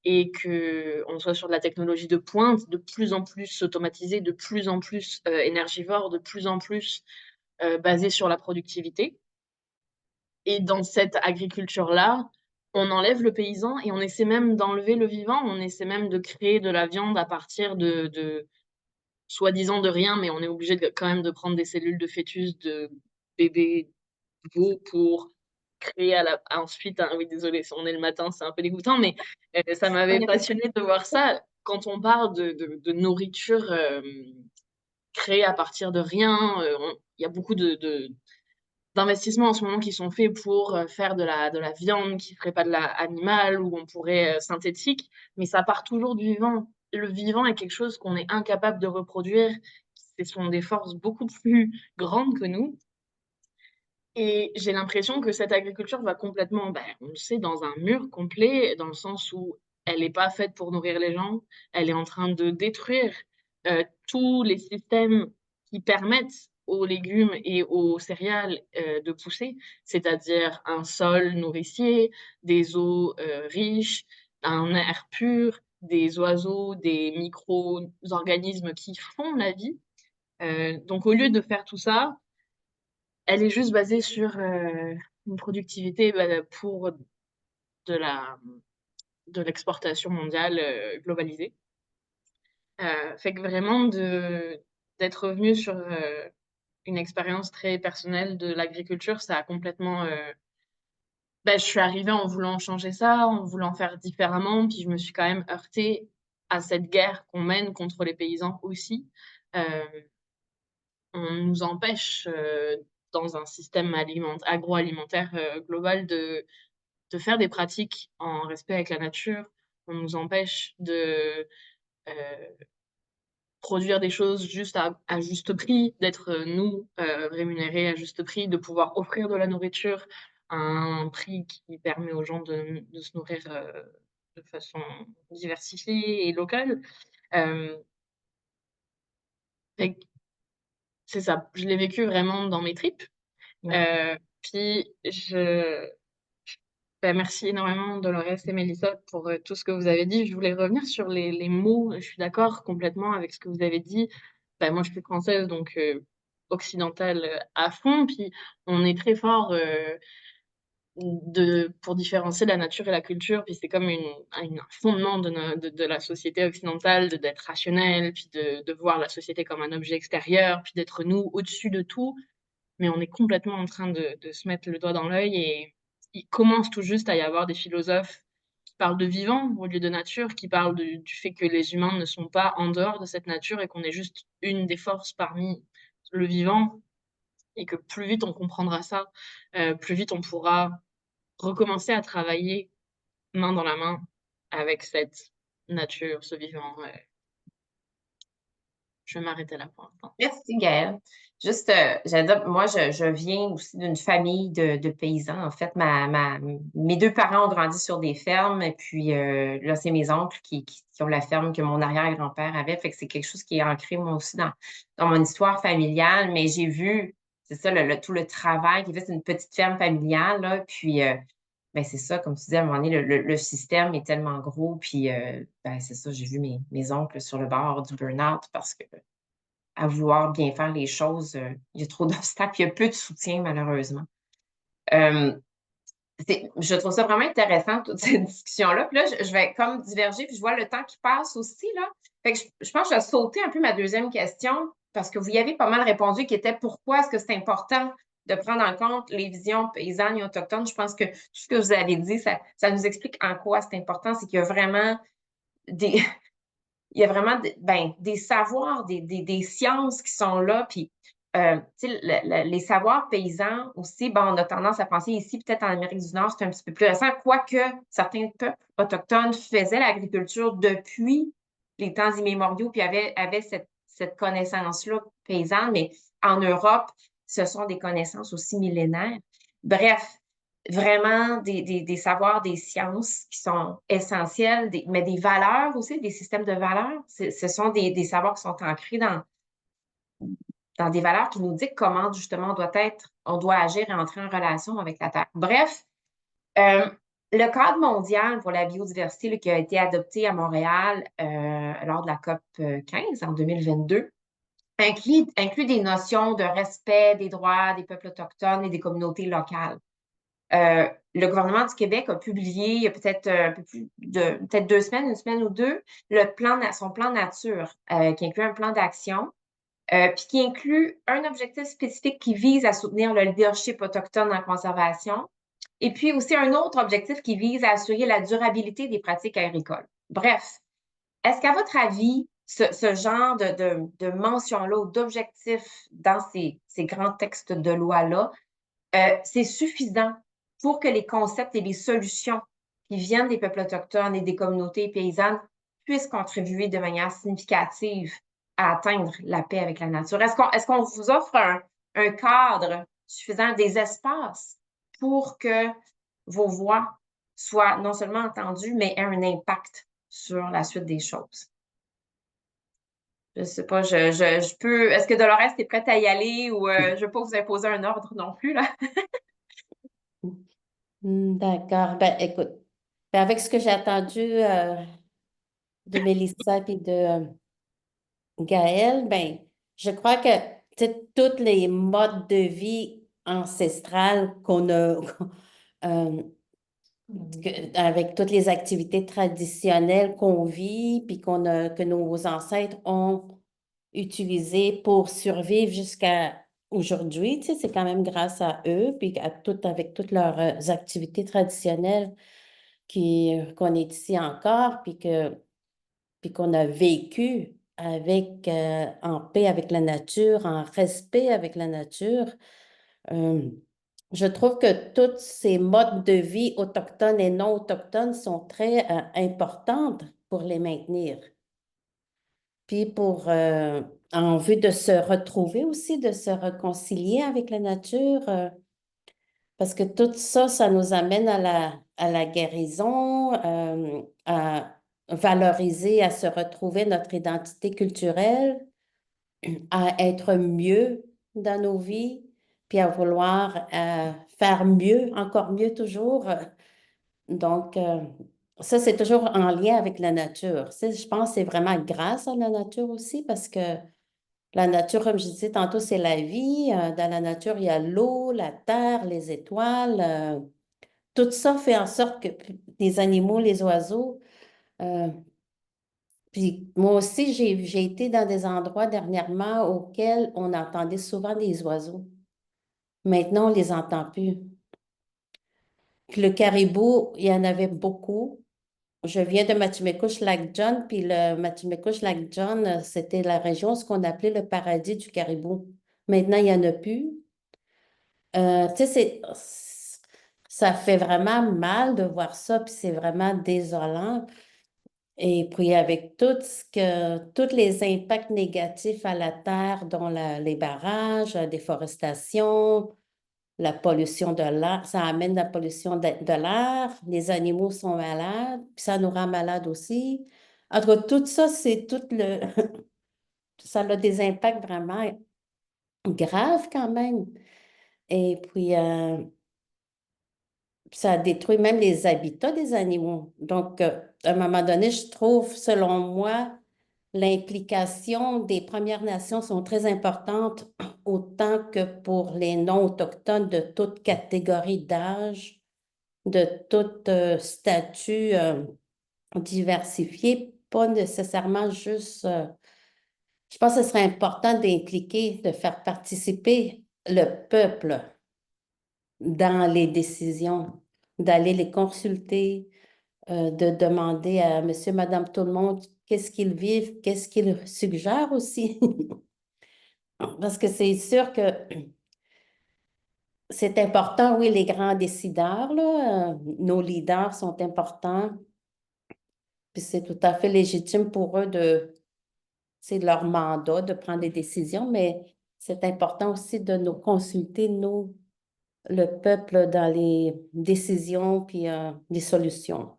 [SPEAKER 5] et qu'on soit sur de la technologie de pointe, de plus en plus automatisée, de plus en plus, énergivore, de plus en plus, basée sur la productivité. Et dans cette agriculture-là, on enlève le paysan et on essaie même d'enlever le vivant. On essaie même de créer de la viande à partir de soi-disant de rien, mais on est obligé quand même de prendre des cellules de fœtus de bébés veaux pour créer ensuite oui, désolée, on est le matin, c'est un peu dégoûtant, mais ça m'avait passionnée de voir ça. Quand on parle de nourriture créée à partir de rien, il y a beaucoup d'investissements en ce moment qui sont faits pour, faire de la viande qui serait pas de la animale ou on pourrait, synthétique, mais ça part toujours du vivant. Le vivant est quelque chose qu'on est incapable de reproduire. Ce sont des forces beaucoup plus grandes que nous et j'ai l'impression que cette agriculture va complètement, on le sait, dans un mur complet, dans le sens où elle est pas faite pour nourrir les gens. Elle est en train de détruire, tous les systèmes qui permettent aux légumes et aux céréales, de pousser, c'est-à-dire un sol nourricier, des eaux, riches, un air pur, des oiseaux, des micro-organismes qui font la vie. Donc au lieu de faire tout ça, elle est juste basée sur, une productivité, pour de la de l'exportation mondiale, globalisée. Fait que vraiment d'être revenue sur, une expérience très personnelle de l'agriculture, ça a complètement, je suis arrivée en voulant changer ça, en voulant faire différemment, puis je me suis quand même heurtée à cette guerre qu'on mène contre les paysans aussi. Hem, on nous empêche, dans un système agroalimentaire, global de faire des pratiques en respect avec la nature. On nous empêche de, heu, produire des choses juste à juste prix, d'être, nous, rémunérés à juste prix, de pouvoir offrir de la nourriture à un prix qui permet aux gens de se nourrir, de façon diversifiée et locale. Hem, fait que c'est ça, je l'ai vécu vraiment dans mes tripes. Puis merci énormément Dolores et Mélissa pour, tout ce que vous avez dit. Je voulais revenir sur les mots. Je suis d'accord complètement avec ce que vous avez dit. Moi, je suis française, donc occidentale, à fond. Puis on est très fort, pour différencier la nature et la culture. Puis c'est comme un fondement de la société occidentale, d'être rationnel, puis de voir la société comme un objet extérieur, puis d'être nous au-dessus de tout. Mais on est complètement en train de se mettre le doigt dans l'œil et il commence tout juste à y avoir des philosophes qui parlent de vivant au lieu de nature, qui parlent du fait que les humains ne sont pas en dehors de cette nature et qu'on est juste une des forces parmi le vivant. et que plus vite on comprendra ça, plus vite on pourra recommencer à travailler main dans la main avec cette nature, ce vivant. Je vais m'arrêter là pour l'instant.
[SPEAKER 2] Merci, Gaëlle. Juste, j'allais dire, moi, je viens aussi d'une famille de paysans. En fait, mes deux parents ont grandi sur des fermes, et puis là, c'est mes oncles qui ont la ferme que mon arrière-grand-père avait. Fait que c'est quelque chose qui est ancré, moi aussi, dans mon histoire familiale. Mais j'ai vu, c'est ça, tout le travail qui fait, c'est une petite ferme familiale, là. Puis, ben, c'est ça, comme tu disais, à un moment donné, le système est tellement gros. Puis, ben, c'est ça, j'ai vu mes oncles sur le bord du burn-out parce que à vouloir bien faire les choses, il y a trop d'obstacles, il y a peu de soutien malheureusement. Euh, je trouve ça vraiment intéressant, toute cette discussion-là. Puis là, je vais comme diverger, puis je vois le temps qui passe aussi, là. Fait que je pense que je vais sauter un peu ma deuxième question, parce que vous y avez pas mal répondu, qui était pourquoi est-ce que c'est important de prendre en compte les visions paysannes et autochtones. Je pense que tout ce que vous avez dit, ça nous explique en quoi c'est important, c'est qu'il y a vraiment des, il y a vraiment des savoirs, des sciences qui sont là. Puis, tu sais, les savoirs paysans aussi, bon, on a tendance à penser ici, peut-être en Amérique du Nord, c'est un petit peu plus récent, quoique certains peuples autochtones faisaient l'agriculture depuis les temps immémoriaux, puis avaient cette connaissance-là paysanne, mais en Europe, ce sont des connaissances aussi millénaires. Bref, vraiment des savoirs, des sciences qui sont essentielles, mais des valeurs aussi, des systèmes de valeurs. Ce sont des savoirs qui sont ancrés dans des valeurs qui nous disent comment justement on doit agir et entrer en relation avec la Terre. Bref, le cadre mondial pour la biodiversité là, qui a été adopté à Montréal lors de la COP 15 en 2022 inclut des notions de respect des droits des peuples autochtones et des communautés locales. Le gouvernement du Québec a publié il y a peut-être un peu plus de peut-être 2 semaines, une semaine ou deux, son plan nature, qui inclut un plan d'action, puis qui inclut un objectif spécifique qui vise à soutenir le leadership autochtone en conservation, et puis aussi un autre objectif qui vise à assurer la durabilité des pratiques agricoles. Bref, est-ce qu'à votre avis, ce genre de mention-là ou d'objectifs dans ces grands textes de loi-là, c'est suffisant pour que les concepts et les solutions qui viennent des peuples autochtones et des communautés paysannes puissent contribuer de manière significative à atteindre la paix avec la nature? Est-ce qu'on vous offre un cadre suffisant, des espaces pour que vos voix soient non seulement entendues, mais aient un impact sur la suite des choses? Je sais pas, je peux. Est-ce que Dolores, t'es prête à y aller ou je ne veux pas vous imposer un ordre non plus, là?
[SPEAKER 3] D'accord. Ben, écoute, ben, avec ce que j'ai entendu de Mélissa et de Gaëlle, ben, je crois que tu sais, tous les modes de vie ancestrales qu'on a, euh, avec toutes les activités traditionnelles qu'on vit, puis que nos ancêtres ont utilisées pour survivre jusqu'à aujourd'hui, tu sais, c'est quand même grâce à eux, puis avec toutes leurs activités traditionnelles qu'on est ici encore, puis qu'on a vécu en paix avec la nature, en respect avec la nature. Euh, je trouve que tous ces modes de vie autochtones et non autochtones sont très importantes pour les maintenir. Puis en vue de se retrouver aussi, de se réconcilier avec la nature, parce que tout ça, ça nous amène à la guérison, à valoriser, à se retrouver notre identité culturelle, à être mieux dans nos vies, puis à vouloir faire mieux, encore mieux toujours. Donc, ça, c'est toujours en lien avec la nature. Je pense que c'est vraiment grâce à la nature aussi, parce que la nature, comme je disais tantôt, c'est la vie. Dans la nature, il y a l'eau, la terre, les étoiles. Tout ça fait en sorte que les animaux, les oiseaux, euh, puis moi aussi, j'ai été dans des endroits dernièrement auxquels on entendait souvent des oiseaux. Maintenant, on les entend plus. Puis le caribou, il y en avait beaucoup. Je viens de Matimekouche-Lac-John, puis le Matimekouche-Lac-John, c'était la région, ce qu'on appelait le paradis du caribou. Maintenant, il n'y en a plus. Tu sais, ça fait vraiment mal de voir ça, puis c'est vraiment désolant. Et puis avec tous les impacts négatifs à la terre, dont les barrages, la déforestation, la pollution de l'air, ça amène la pollution de l'air, les animaux sont malades, puis ça nous rend malades aussi. En tout cas, tout ça, c'est tout le... Ça a des impacts vraiment graves quand même. Et puis, ça détruit même les habitats des animaux. Donc, à un moment donné, je trouve, selon moi, l'implication des Premières Nations sont très importantes, autant que pour les non-autochtones de toute catégorie d'âge, de tout statut diversifié, pas nécessairement juste... je pense que ce serait important d'impliquer, de faire participer le peuple dans les décisions, d'aller les consulter, de demander à monsieur, madame, tout le monde qu'est-ce qu'ils vivent, qu'est-ce qu'ils suggèrent aussi. Parce que c'est sûr que c'est important, oui, les grands décideurs, là, nos leaders sont importants, puis c'est tout à fait légitime pour eux c'est leur mandat de prendre des décisions, mais c'est important aussi de nous consulter, nous, le peuple, dans les décisions puis les solutions.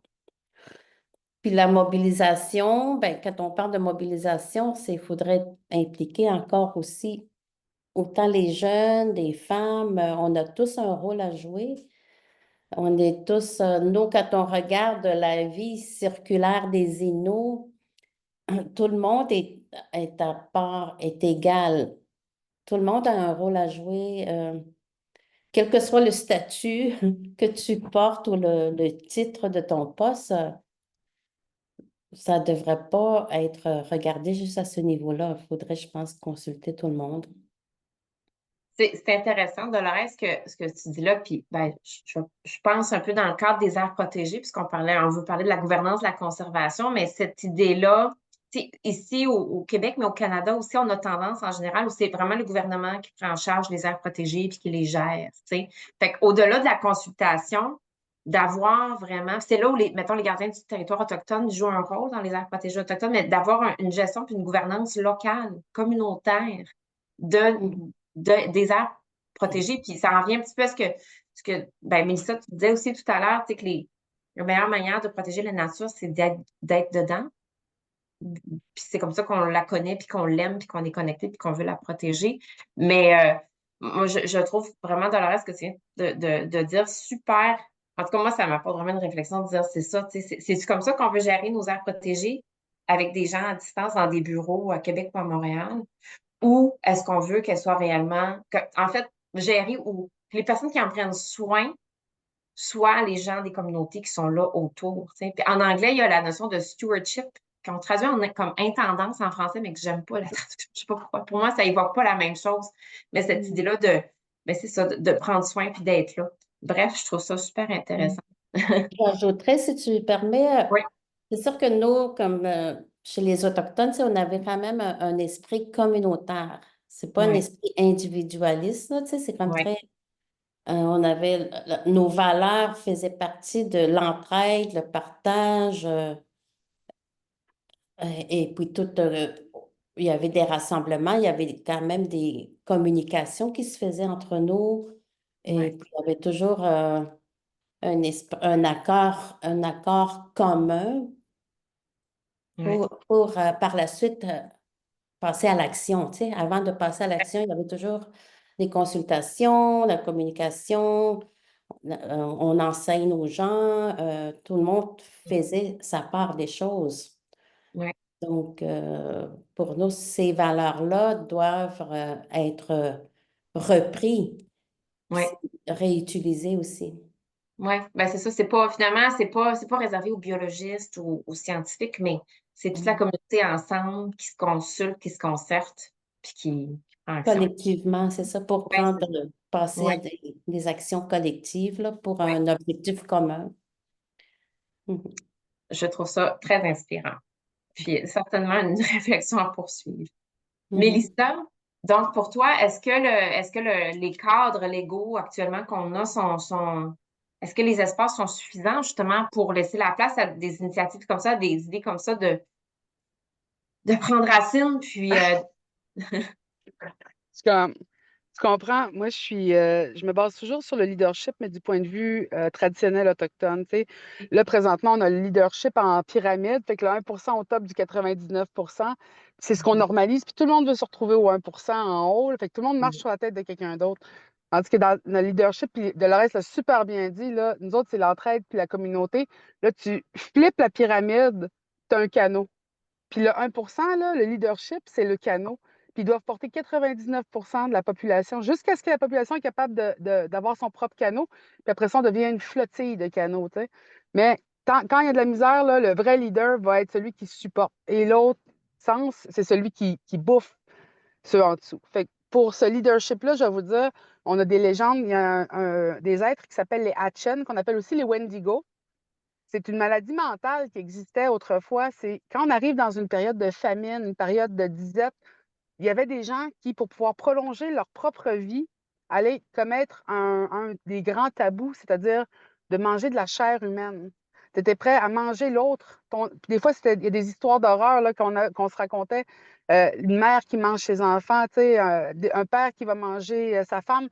[SPEAKER 3] Puis la mobilisation, ben, quand on parle de mobilisation, il faudrait impliquer encore aussi autant les jeunes, les femmes, on a tous un rôle à jouer. On est tous, nous, quand on regarde la vie circulaire des Inuits, tout le monde est à part, est égal. Tout le monde a un rôle à jouer, quel que soit le statut que tu portes ou le titre de ton poste, ça ne devrait pas être regardé juste à ce niveau-là. Il faudrait, je pense, consulter tout le monde.
[SPEAKER 2] C'est intéressant, Dolores, ce que tu dis là, puis ben, je pense un peu dans le cadre des aires protégées, puisqu'on on veut parler de la gouvernance, de la conservation, mais cette idée-là, ici au Québec, mais au Canada aussi, on a tendance en général où c'est vraiment le gouvernement qui prend en charge les aires protégées puis qui les gère, tu sais. Fait qu'au-delà de la consultation, d'avoir vraiment, c'est là où mettons, les gardiens du territoire autochtone jouent un rôle dans les aires protégées autochtones, mais d'avoir une gestion puis une gouvernance locale, communautaire de des aires protégées. Puis ça en vient un petit peu à ce que ben, Mélissa, tu disais aussi tout à l'heure, tu sais, que la meilleure manière de protéger la nature, c'est d'être dedans. Puis c'est comme ça qu'on la connaît, puis qu'on l'aime, puis qu'on est connecté, puis qu'on veut la protéger. Mais moi, je trouve vraiment, Dolores, que tu viens de dire super. En tout cas, moi, ça m'apporte vraiment une réflexion de dire c'est ça, tu sais, c'est comme ça qu'on veut gérer nos aires protégées avec des gens à distance dans des bureaux à Québec ou à Montréal. Ou est-ce qu'on veut qu'elle soit réellement, en fait, gérée ou que les personnes qui en prennent soin soient les gens des communautés qui sont là autour. Tu sais. Puis en anglais, il y a la notion de stewardship, qu'on traduit comme intendance en français, mais que j'aime pas la traduction. Je sais pas pourquoi. Pour moi, ça évoque pas la même chose. Mais cette idée-là ben c'est ça, de prendre soin puis d'être là. Bref, je trouve ça super intéressant.
[SPEAKER 3] J'ajouterais, si tu me permets,
[SPEAKER 2] Oui,
[SPEAKER 3] c'est sûr que nous, comme chez les Autochtones, tu sais, on avait quand même un esprit communautaire. C'est pas un
[SPEAKER 2] oui,
[SPEAKER 3] esprit individualiste, là, tu sais, c'est comme
[SPEAKER 2] oui,
[SPEAKER 3] très... on avait... nos valeurs faisaient partie de l'entraide, le partage, et puis tout... il y avait des rassemblements, il y avait quand même des communications qui se faisaient entre nous, et
[SPEAKER 2] oui,
[SPEAKER 3] puis il y avait toujours un accord commun
[SPEAKER 2] oui,
[SPEAKER 3] pour par la suite passer à l'action. Tu sais, avant de passer à l'action, il y avait toujours des consultations, la communication, on enseigne aux gens, tout le monde faisait sa part des choses.
[SPEAKER 2] oui,
[SPEAKER 3] Donc, pour nous, ces valeurs-là doivent être repris,
[SPEAKER 2] oui.
[SPEAKER 3] réutilisées aussi.
[SPEAKER 2] Oui, ben c'est ça, finalement, c'est pas réservé aux biologistes ou aux scientifiques, mais c'est toute la communauté ensemble qui se consulte, qui se concerte, puis qui prend action.
[SPEAKER 3] Collectivement, c'est ça, pour
[SPEAKER 2] Oui,
[SPEAKER 3] passer à
[SPEAKER 2] ouais,
[SPEAKER 3] des actions collectives là, pour un objectif commun. Mhm.
[SPEAKER 2] je trouve ça très inspirant. Puis certainement une réflexion à poursuivre.
[SPEAKER 3] Mhm.
[SPEAKER 2] Mélissa, Donc, pour toi, est-ce que les cadres légaux actuellement qu'on a est-ce que les espaces sont suffisants justement pour laisser la place à des initiatives comme ça, des idées comme ça de prendre racine, puis
[SPEAKER 4] C'est comme, tu comprends? Moi, je me base toujours sur le leadership, mais du point de vue traditionnel autochtone. Tu sais. Là, présentement, on a le leadership en pyramide, fait que le 1% au top du 99%, c'est ce qu'on normalise, puis tout le monde veut se retrouver au 1% en haut, là, fait que tout le monde marche sur la tête de quelqu'un d'autre. Tandis que dans le leadership, puis Dolores l'a super bien dit, là, nous autres, c'est l'entraide puis la communauté. Là, tu flippes la pyramide, tu as un canot. Puis le 1%, là, le leadership, c'est le canot. Puis ils doivent porter 99% de la population jusqu'à ce que la population est capable d'avoir son propre canot. Puis après ça, on devient une flottille de canots. Tu sais. Mais quand il y a de la misère, là, le vrai leader va être celui qui supporte. Et l'autre sens, c'est celui qui bouffe ceux en dessous. Fait que pour ce leadership-là, je vais vous dire, on a des légendes. Il y a des êtres qui s'appellent les Achen, qu'on appelle aussi les Wendigo. C'est une maladie mentale qui existait autrefois. C'est quand on arrive dans une période de famine, une période de disette, il y avait des gens qui, pour pouvoir prolonger leur propre vie, allaient commettre un des grands tabous, c'est-à-dire de manger de la chair humaine. Tu étais prêt à manger l'autre. Des fois, il y a des histoires d'horreur là, qu'on se racontait. Une mère qui mange ses enfants, un père qui va manger sa femme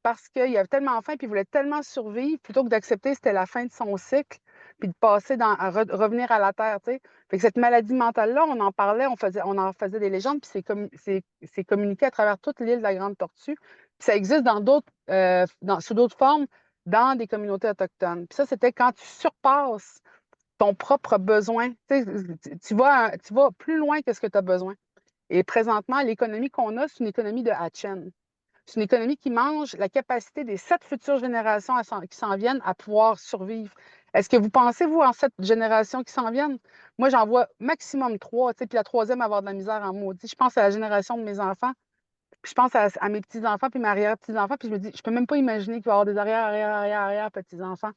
[SPEAKER 4] parce qu'il avait tellement faim et il voulait tellement survivre, plutôt que d'accepter c'était la fin de son cycle, puis de passer à revenir à la terre. Fait que cette maladie mentale-là, on en parlait, on en faisait des légendes, puis c'est communiqué à travers toute l'île de la Grande Tortue. Puis ça existe sous d'autres formes dans des communautés autochtones. Puis ça, c'était quand tu surpasses ton propre besoin. Tu vas plus loin que ce que tu as besoin. Et présentement, l'économie qu'on a, c'est une économie de Hatchen. C'est une économie qui mange la capacité des 7 futures générations qui s'en viennent à pouvoir survivre. Est-ce que vous pensez, vous, en 7 générations qui s'en viennent? Moi, j'en vois maximum 3, puis la troisième avoir de la misère en maudit. Je pense à la génération de mes enfants, puis je pense à mes petits-enfants, puis mes arrière-petits-enfants, puis je me dis, je peux même pas imaginer qu'il va y avoir des arrière petits-enfants.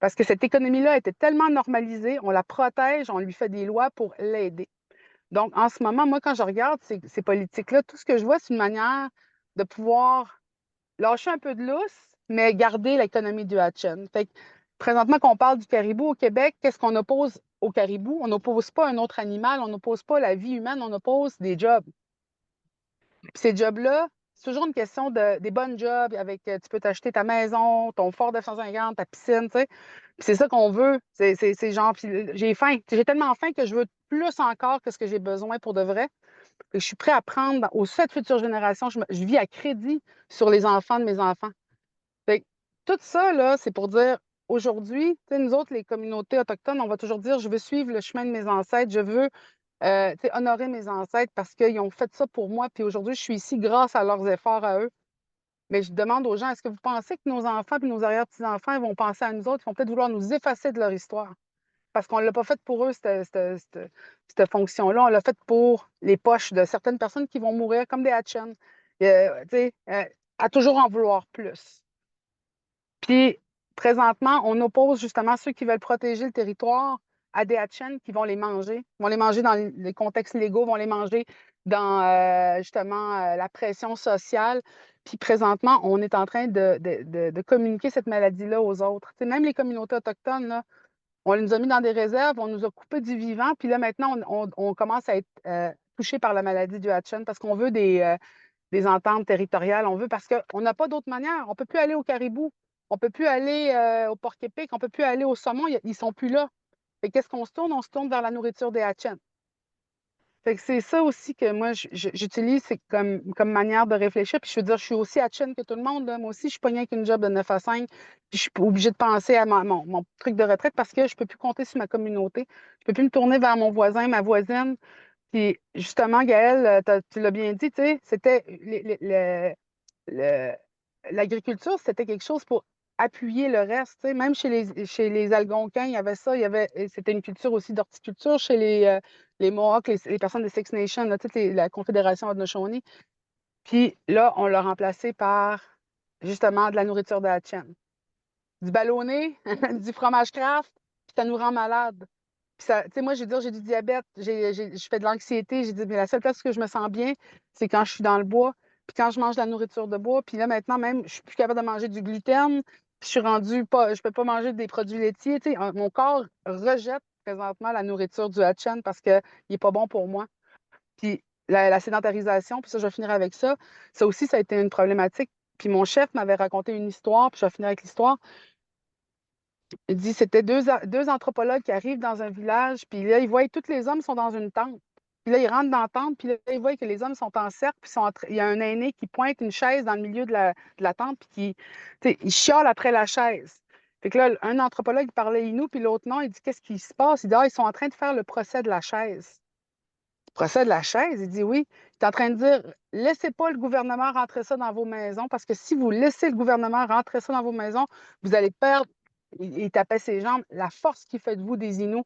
[SPEAKER 4] Parce que cette économie-là était tellement normalisée, on la protège, on lui fait des lois pour l'aider. Donc, en ce moment, moi, quand je regarde ces politiques-là, tout ce que je vois, c'est une manière de pouvoir lâcher un peu de lousse, mais garder l'économie du Hatchen. Fait que, présentement, quand on parle du caribou au Québec, qu'est-ce qu'on oppose au caribou? On n'oppose pas un autre animal, on n'oppose pas la vie humaine, on oppose des jobs. Puis ces jobs-là, c'est toujours une question des bonnes jobs avec tu peux t'acheter ta maison, ton Ford F-150, ta piscine, tu sais. Puis c'est ça qu'on veut. C'est genre, puis j'ai faim. J'ai tellement faim que je veux plus encore que ce que j'ai besoin pour de vrai. Je suis prêt à prendre aux 7 futures générations. Je vis à crédit sur les enfants de mes enfants. Fait que tout ça, là, c'est pour dire aujourd'hui, tu sais, nous autres, les communautés autochtones, on va toujours dire je veux suivre le chemin de mes ancêtres, je veux tu sais, honorer mes ancêtres parce qu'ils ont fait ça pour moi. Puis aujourd'hui, je suis ici grâce à leurs efforts à eux. Mais je demande aux gens, est-ce que vous pensez que nos enfants et nos arrière-petits-enfants ils vont penser à nous autres, ils vont peut-être vouloir nous effacer de leur histoire? Parce qu'on ne l'a pas fait pour eux, cette fonction-là. On l'a fait pour les poches de certaines personnes qui vont mourir comme des Hatchens. Tu sais, à toujours en vouloir plus. Puis, présentement, on oppose justement ceux qui veulent protéger le territoire à des Hatchens qui vont les manger. Ils vont les manger dans les contextes légaux, vont les manger dans justement la pression sociale. Puis présentement, on est en train de communiquer cette maladie-là aux autres. Tu sais, même les communautés autochtones, là, on nous a mis dans des réserves, on nous a coupé du vivant, puis là, maintenant, on commence à être touché par la maladie du Hatchen parce qu'on veut des ententes territoriales, on veut parce qu'on n'a pas d'autre manière. On ne peut plus aller au caribou, on ne peut plus aller au porc-épic, on ne peut plus aller au saumon, ils ne sont plus là. Fait qu'est-ce qu'on se tourne? On se tourne vers la nourriture des Hatchens. Fait que c'est ça aussi que moi, j'utilise comme manière de réfléchir. Puis je veux dire, je suis aussi Hatchen que tout le monde. Là. Moi aussi, je suis pognée avec une job de 9 à 5. Puis je suis obligée de penser à mon truc de retraite parce que je ne peux plus compter sur ma communauté. Je ne peux plus me tourner vers mon voisin, ma voisine. Puis justement, Gaëlle, tu l'as bien dit, tu sais, c'était le- l'agriculture, c'était quelque chose pour appuyer le reste. Tu sais. Même chez les Algonquins, il y avait ça. C'était une culture aussi d'horticulture chez les Mohawks, les personnes des Six Nations, là, la Confédération Haudenosaunee. Puis là, on l'a remplacé par justement de la nourriture de Hatchen. Du ballonné, du fromage Kraft, puis ça nous rend malades. Puis ça, tu sais, moi, j'ai du diabète, je fais de l'anxiété. J'ai dit, mais la seule place que je me sens bien, c'est quand je suis dans le bois. Puis quand je mange de la nourriture de bois, puis là, maintenant, même, je suis plus capable de manger du gluten. Puis je suis rendue pas, je peux pas manger des produits laitiers. Tu sais, mon corps rejette présentement la nourriture du Hatchan parce qu'il n'est pas bon pour moi. Puis la sédentarisation, puis ça, je vais finir avec ça. Ça aussi, ça a été une problématique. Puis mon chef m'avait raconté une histoire, puis je vais finir avec l'histoire. Il dit c'était deux anthropologues qui arrivent dans un village, puis là, ils voient que tous les hommes sont dans une tente. Puis là, ils rentrent dans la tente, puis là, ils voient que les hommes sont en cercle, puis il y a un aîné qui pointe une chaise dans le milieu de la tente, puis il chiale après la chaise. Fait que là, un anthropologue parlait Innu, puis l'autre non, il dit qu'est-ce qui se passe? Il dit ils sont en train de faire le procès de la chaise. Le procès de la chaise? Il dit oui. Il est en train de dire laissez pas le gouvernement rentrer ça dans vos maisons, parce que si vous laissez le gouvernement rentrer ça dans vos maisons, vous allez perdre. Il tapait ses jambes, la force qui fait de vous des Inuits.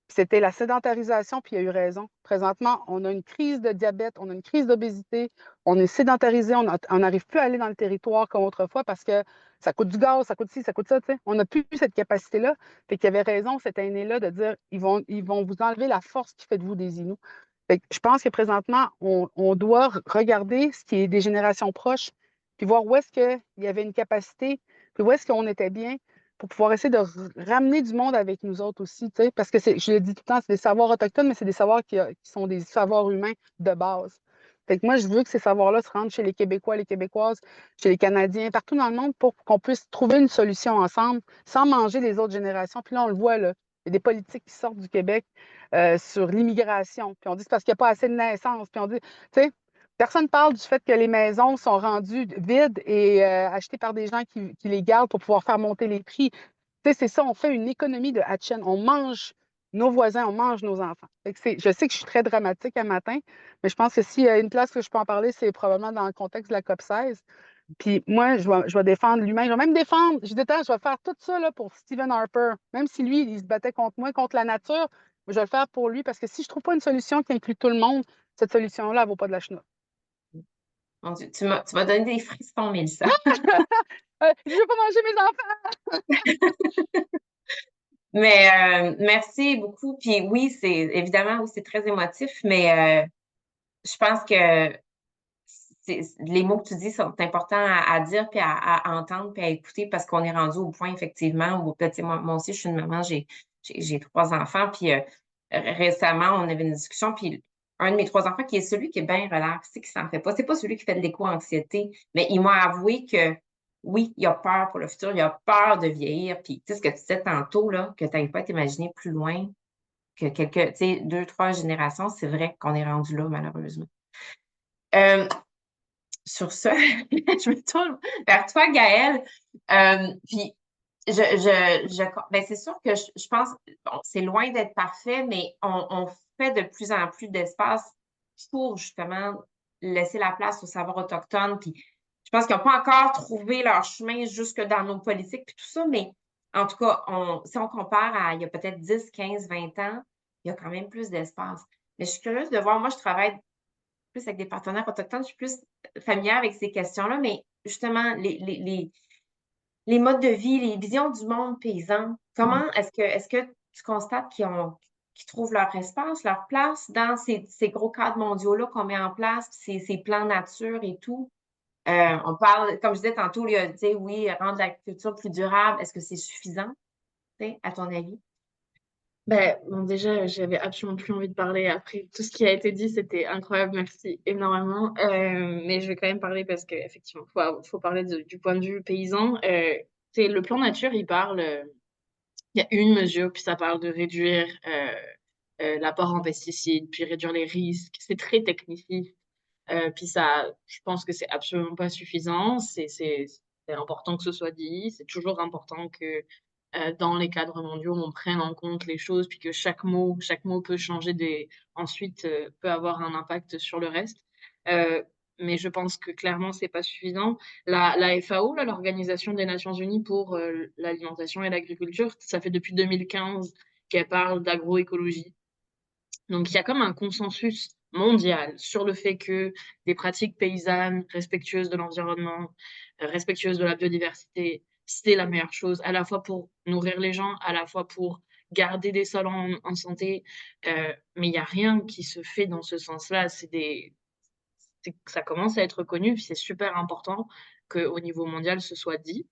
[SPEAKER 4] C'était la sédentarisation, puis il a eu raison. Présentement, on a une crise de diabète, on a une crise d'obésité, on est sédentarisé, on n'arrive plus à aller dans le territoire comme autrefois parce que ça coûte du gaz, ça coûte ci, ça coûte ça. T'sais. On n'a plus cette capacité-là. Fait qu'il y avait raison, cet aîné-là, de dire ils vont vous enlever la force qui fait de vous des Inuits. Fait que je pense que présentement, on doit regarder ce qui est des générations proches, puis voir où est-ce qu'il y avait une capacité, puis où est-ce qu'on était bien, pour pouvoir essayer de ramener du monde avec nous autres aussi, tu sais, parce que je le dis tout le temps, c'est des savoirs autochtones, mais c'est des savoirs qui sont des savoirs humains de base. Fait que moi, je veux que ces savoirs-là se rendent chez les Québécois, les Québécoises, chez les Canadiens, partout dans le monde pour qu'on puisse trouver une solution ensemble sans manger les autres générations. Puis là, on le voit, là, il y a des politiques qui sortent du Québec sur l'immigration. Puis on dit que c'est parce qu'il n'y a pas assez de naissances. Puis on dit, tu sais, personne ne parle du fait que les maisons sont rendues vides et achetées par des gens qui les gardent pour pouvoir faire monter les prix. Tu sais, c'est ça, on fait une économie de Hatchen. On mange nos voisins, on mange nos enfants. Je sais que je suis très dramatique un matin, mais je pense que s'il y a une place que je peux en parler, c'est probablement dans le contexte de la COP16. Puis moi, je vais défendre l'humain. Je vais même défendre, je déteste, je vais faire tout ça là, pour Stephen Harper. Même si lui, il se battait contre moi, contre la nature, je vais le faire pour lui parce que si je ne trouve pas une solution qui inclut tout le monde, cette solution-là, elle ne vaut pas de la chenoute.
[SPEAKER 2] Mon Dieu, tu m'as donné des frissons, Mélissa.
[SPEAKER 4] Je ne veux pas manger mes enfants!
[SPEAKER 2] Mais merci beaucoup. Puis oui, évidemment, oui, c'est très émotif, mais je pense que les mots que tu dis sont importants à dire, puis à entendre, puis à écouter, parce qu'on est rendu au point, effectivement, où peut-être, moi aussi, je suis une maman, j'ai 3 enfants, puis récemment, on avait une discussion, puis un de mes 3 enfants, qui est celui qui est bien relax, qui s'en fait pas, c'est pas celui qui fait de l'éco-anxiété, mais il m'a avoué que oui, il a peur pour le futur, il a peur de vieillir, puis tu sais, ce que tu disais tantôt, là, que tu n'arrives pas à t'imaginer plus loin que tu sais, 2, 3 générations, c'est vrai qu'on est rendu là, malheureusement. Sur ce, je me tourne vers toi, Gaëlle. Puis, ben c'est sûr que je pense, bon, c'est loin d'être parfait, mais on fait de plus en plus d'espace pour justement laisser la place aux savoirs autochtones. Puis, je pense qu'ils n'ont pas encore trouvé leur chemin jusque dans nos politiques, puis tout ça, mais en tout cas, si on compare à il y a peut-être 10, 15, 20 ans, il y a quand même plus d'espace. Mais je suis curieuse de voir, moi, je travaille plus avec des partenaires autochtones, je suis plus familière avec ces questions-là, mais justement, les modes de vie, les visions du monde paysan, comment est-ce que tu constates qu'ils trouvent leur espace, leur place dans ces gros cadres mondiaux-là qu'on met en place, ces plans nature et tout? On parle, comme je disais tantôt, tu sais, oui, rendre l'agriculture plus durable, est-ce que c'est suffisant, tu sais, à ton avis?
[SPEAKER 5] Ben, bon, déjà, j'avais absolument plus envie de parler. Après, tout ce qui a été dit, c'était incroyable. Merci énormément. Mais je vais quand même parler parce qu'effectivement, faut parler du point de vue paysan. Le plan nature, il y a une mesure, puis ça parle de réduire l'apport en pesticides, puis réduire les risques. C'est très technique. Puis ça, je pense que c'est absolument pas suffisant. C'est important que ce soit dit. C'est toujours important que dans les cadres mondiaux, on prenne en compte les choses, puis que chaque mot peut changer ensuite peut avoir un impact sur le reste. Mais je pense que clairement, c'est pas suffisant. La FAO, là, l'Organisation des Nations Unies pour l'alimentation et l'agriculture, ça fait depuis 2015 qu'elle parle d'agroécologie. Donc, il y a comme un consensus mondial sur le fait que des pratiques paysannes respectueuses de l'environnement, respectueuses de la biodiversité, c'est la meilleure chose, à la fois pour nourrir les gens, à la fois pour garder des sols en santé. Mais il n'y a rien qui se fait dans ce sens-là. c'est que ça commence à être connu, puis c'est super important qu'au niveau mondial, ce soit dit.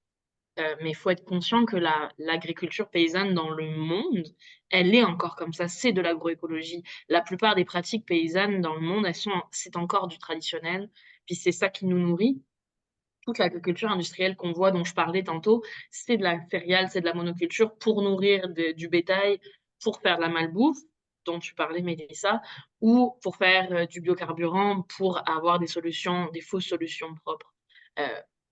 [SPEAKER 5] Mais il faut être conscient que l'agriculture paysanne dans le monde, elle est encore comme ça, c'est de l'agroécologie. La plupart des pratiques paysannes dans le monde, c'est encore du traditionnel, puis c'est ça qui nous nourrit. Toute l'agriculture industrielle qu'on voit, dont je parlais tantôt, c'est de la céréale, c'est de la monoculture pour nourrir du bétail, pour faire de la malbouffe, dont tu parlais, Mélissa, ou pour faire du biocarburant, pour avoir des solutions, des fausses solutions propres.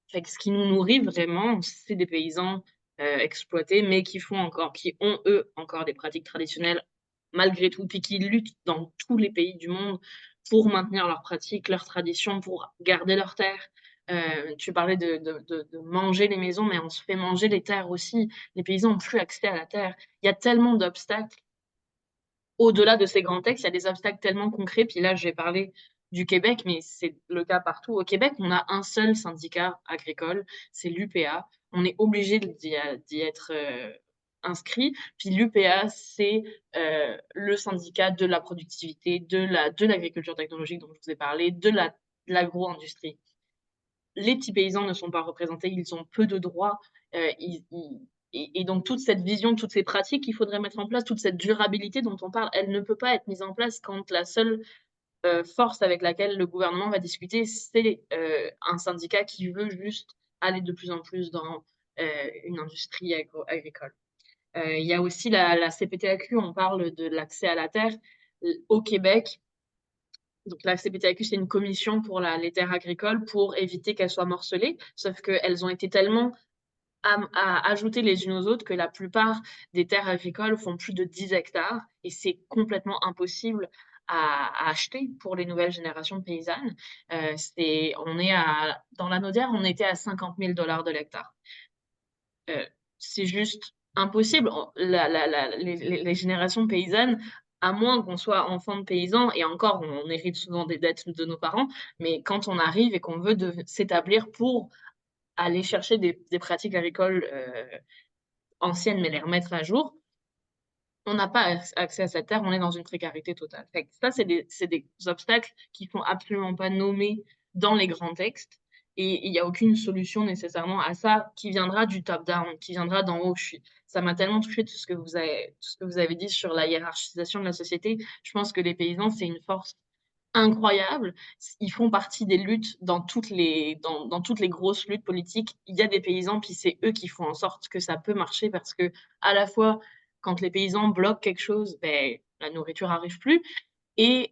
[SPEAKER 5] Fait que ce qui nous nourrit vraiment, c'est des paysans exploités, mais qui ont eux encore des pratiques traditionnelles malgré tout, puis qui luttent dans tous les pays du monde pour maintenir leurs pratiques, leurs traditions, pour garder leurs terres. Tu parlais de manger les maisons, mais on se fait manger les terres aussi. Les paysans n'ont plus accès à la terre. Il y a tellement d'obstacles. Au-delà de ces grands textes, il y a des obstacles tellement concrets. Puis là, j'ai parlé du Québec, mais c'est le cas partout. Au Québec, on a un seul syndicat agricole, c'est l'UPA. On est obligé d'y être inscrit. Puis l'UPA, c'est le syndicat de la productivité, de l'agriculture technologique dont je vous ai parlé, de l'agro-industrie. Les petits paysans ne sont pas représentés, ils ont peu de droits. Et donc, toute cette vision, toutes ces pratiques qu'il faudrait mettre en place, toute cette durabilité dont on parle, elle ne peut pas être mise en place quand la seule force avec laquelle le gouvernement va discuter, c'est un syndicat qui veut juste aller de plus en plus dans une industrie agricole. Il y a aussi la CPTAQ, on parle de l'accès à la terre. Au Québec, donc la CPTAQ, c'est une commission pour les terres agricoles pour éviter qu'elles soient morcelées, sauf qu'elles ont été tellement ajoutées les unes aux autres que la plupart des terres agricoles font plus de 10 hectares et c'est complètement impossible à acheter pour les nouvelles générations paysannes. Dans la Naudière, on était à 50 000 $ de l'hectare. C'est juste impossible. Les générations paysannes, à moins qu'on soit enfant de paysans, et encore, on hérite souvent des dettes de nos parents, mais quand on arrive et qu'on veut s'établir pour aller chercher des pratiques agricoles anciennes, mais les remettre à jour, on n'a pas accès à cette terre, on est dans une précarité totale. Fait que ça, c'est des obstacles qui ne sont absolument pas nommés dans les grands textes. Et il n'y a aucune solution nécessairement à ça qui viendra du top-down, qui viendra d'en haut. Ça m'a tellement touché tout ce que vous avez dit sur la hiérarchisation de la société. Je pense que les paysans, c'est une force incroyable. Ils font partie des luttes dans toutes les grosses luttes politiques. Il y a des paysans, puis c'est eux qui font en sorte que ça peut marcher parce que à la fois, quand les paysans bloquent quelque chose, ben, la nourriture n'arrive plus. Et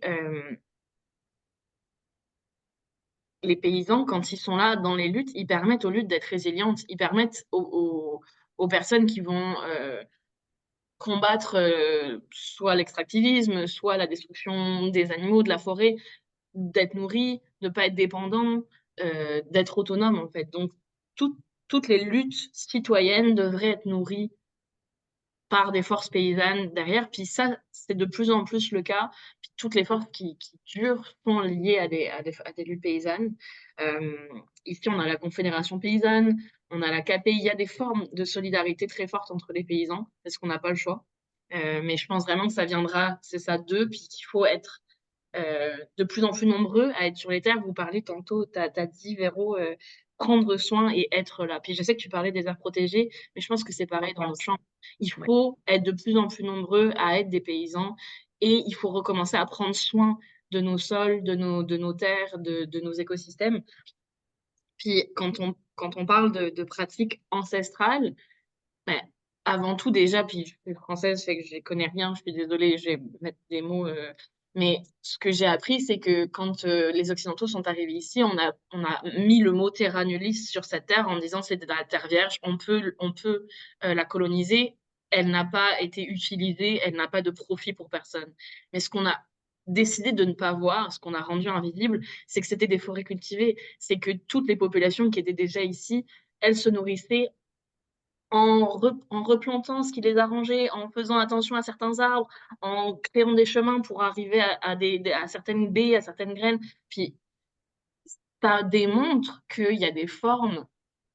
[SPEAKER 5] les paysans, quand ils sont là dans les luttes, ils permettent aux luttes d'être résilientes. Ils permettent aux personnes qui vont combattre soit l'extractivisme, soit la destruction des animaux, de la forêt, d'être nourri, de ne pas être dépendant, d'être autonome en fait. Donc toutes les luttes citoyennes devraient être nourries par des forces paysannes derrière. Puis ça, c'est de plus en plus le cas. Puis toutes les forces qui durent sont liées à des luttes paysannes. Ici, on a la Confédération paysanne, on a la KPI. Il y a des formes de solidarité très fortes entre les paysans parce qu'on n'a pas le choix. Mais je pense vraiment que ça viendra, c'est ça, d'eux, puis qu'il faut être de plus en plus nombreux à être sur les terres. Vous parlez tantôt, tu as dit, Véro, prendre soin et être là. Puis je sais que tu parlais des aires protégées, mais je pense que c'est pareil dans nos champs. Il faut être de plus en plus nombreux à être des paysans et il faut recommencer à prendre soin de nos sols, de nos terres, de nos écosystèmes. Puis quand on parle de pratiques ancestrales, ben, avant tout déjà, puis je suis française, fait que je connais rien, je suis désolée, je vais mettre des mots, mais ce que j'ai appris, c'est que quand les Occidentaux sont arrivés ici, on a mis le mot terra nullis sur cette terre en disant c'est de la terre vierge, on peut la coloniser, elle n'a pas été utilisée, elle n'a pas de profit pour personne. Mais ce qu'on a décidé de ne pas voir, ce qu'on a rendu invisible, c'est que c'était des forêts cultivées, c'est que toutes les populations qui étaient déjà ici, elles se nourrissaient en replantant ce qui les arrangeait, en faisant attention à certains arbres, en créant des chemins pour arriver à certaines baies, à certaines graines. Puis ça démontre qu'il y a des formes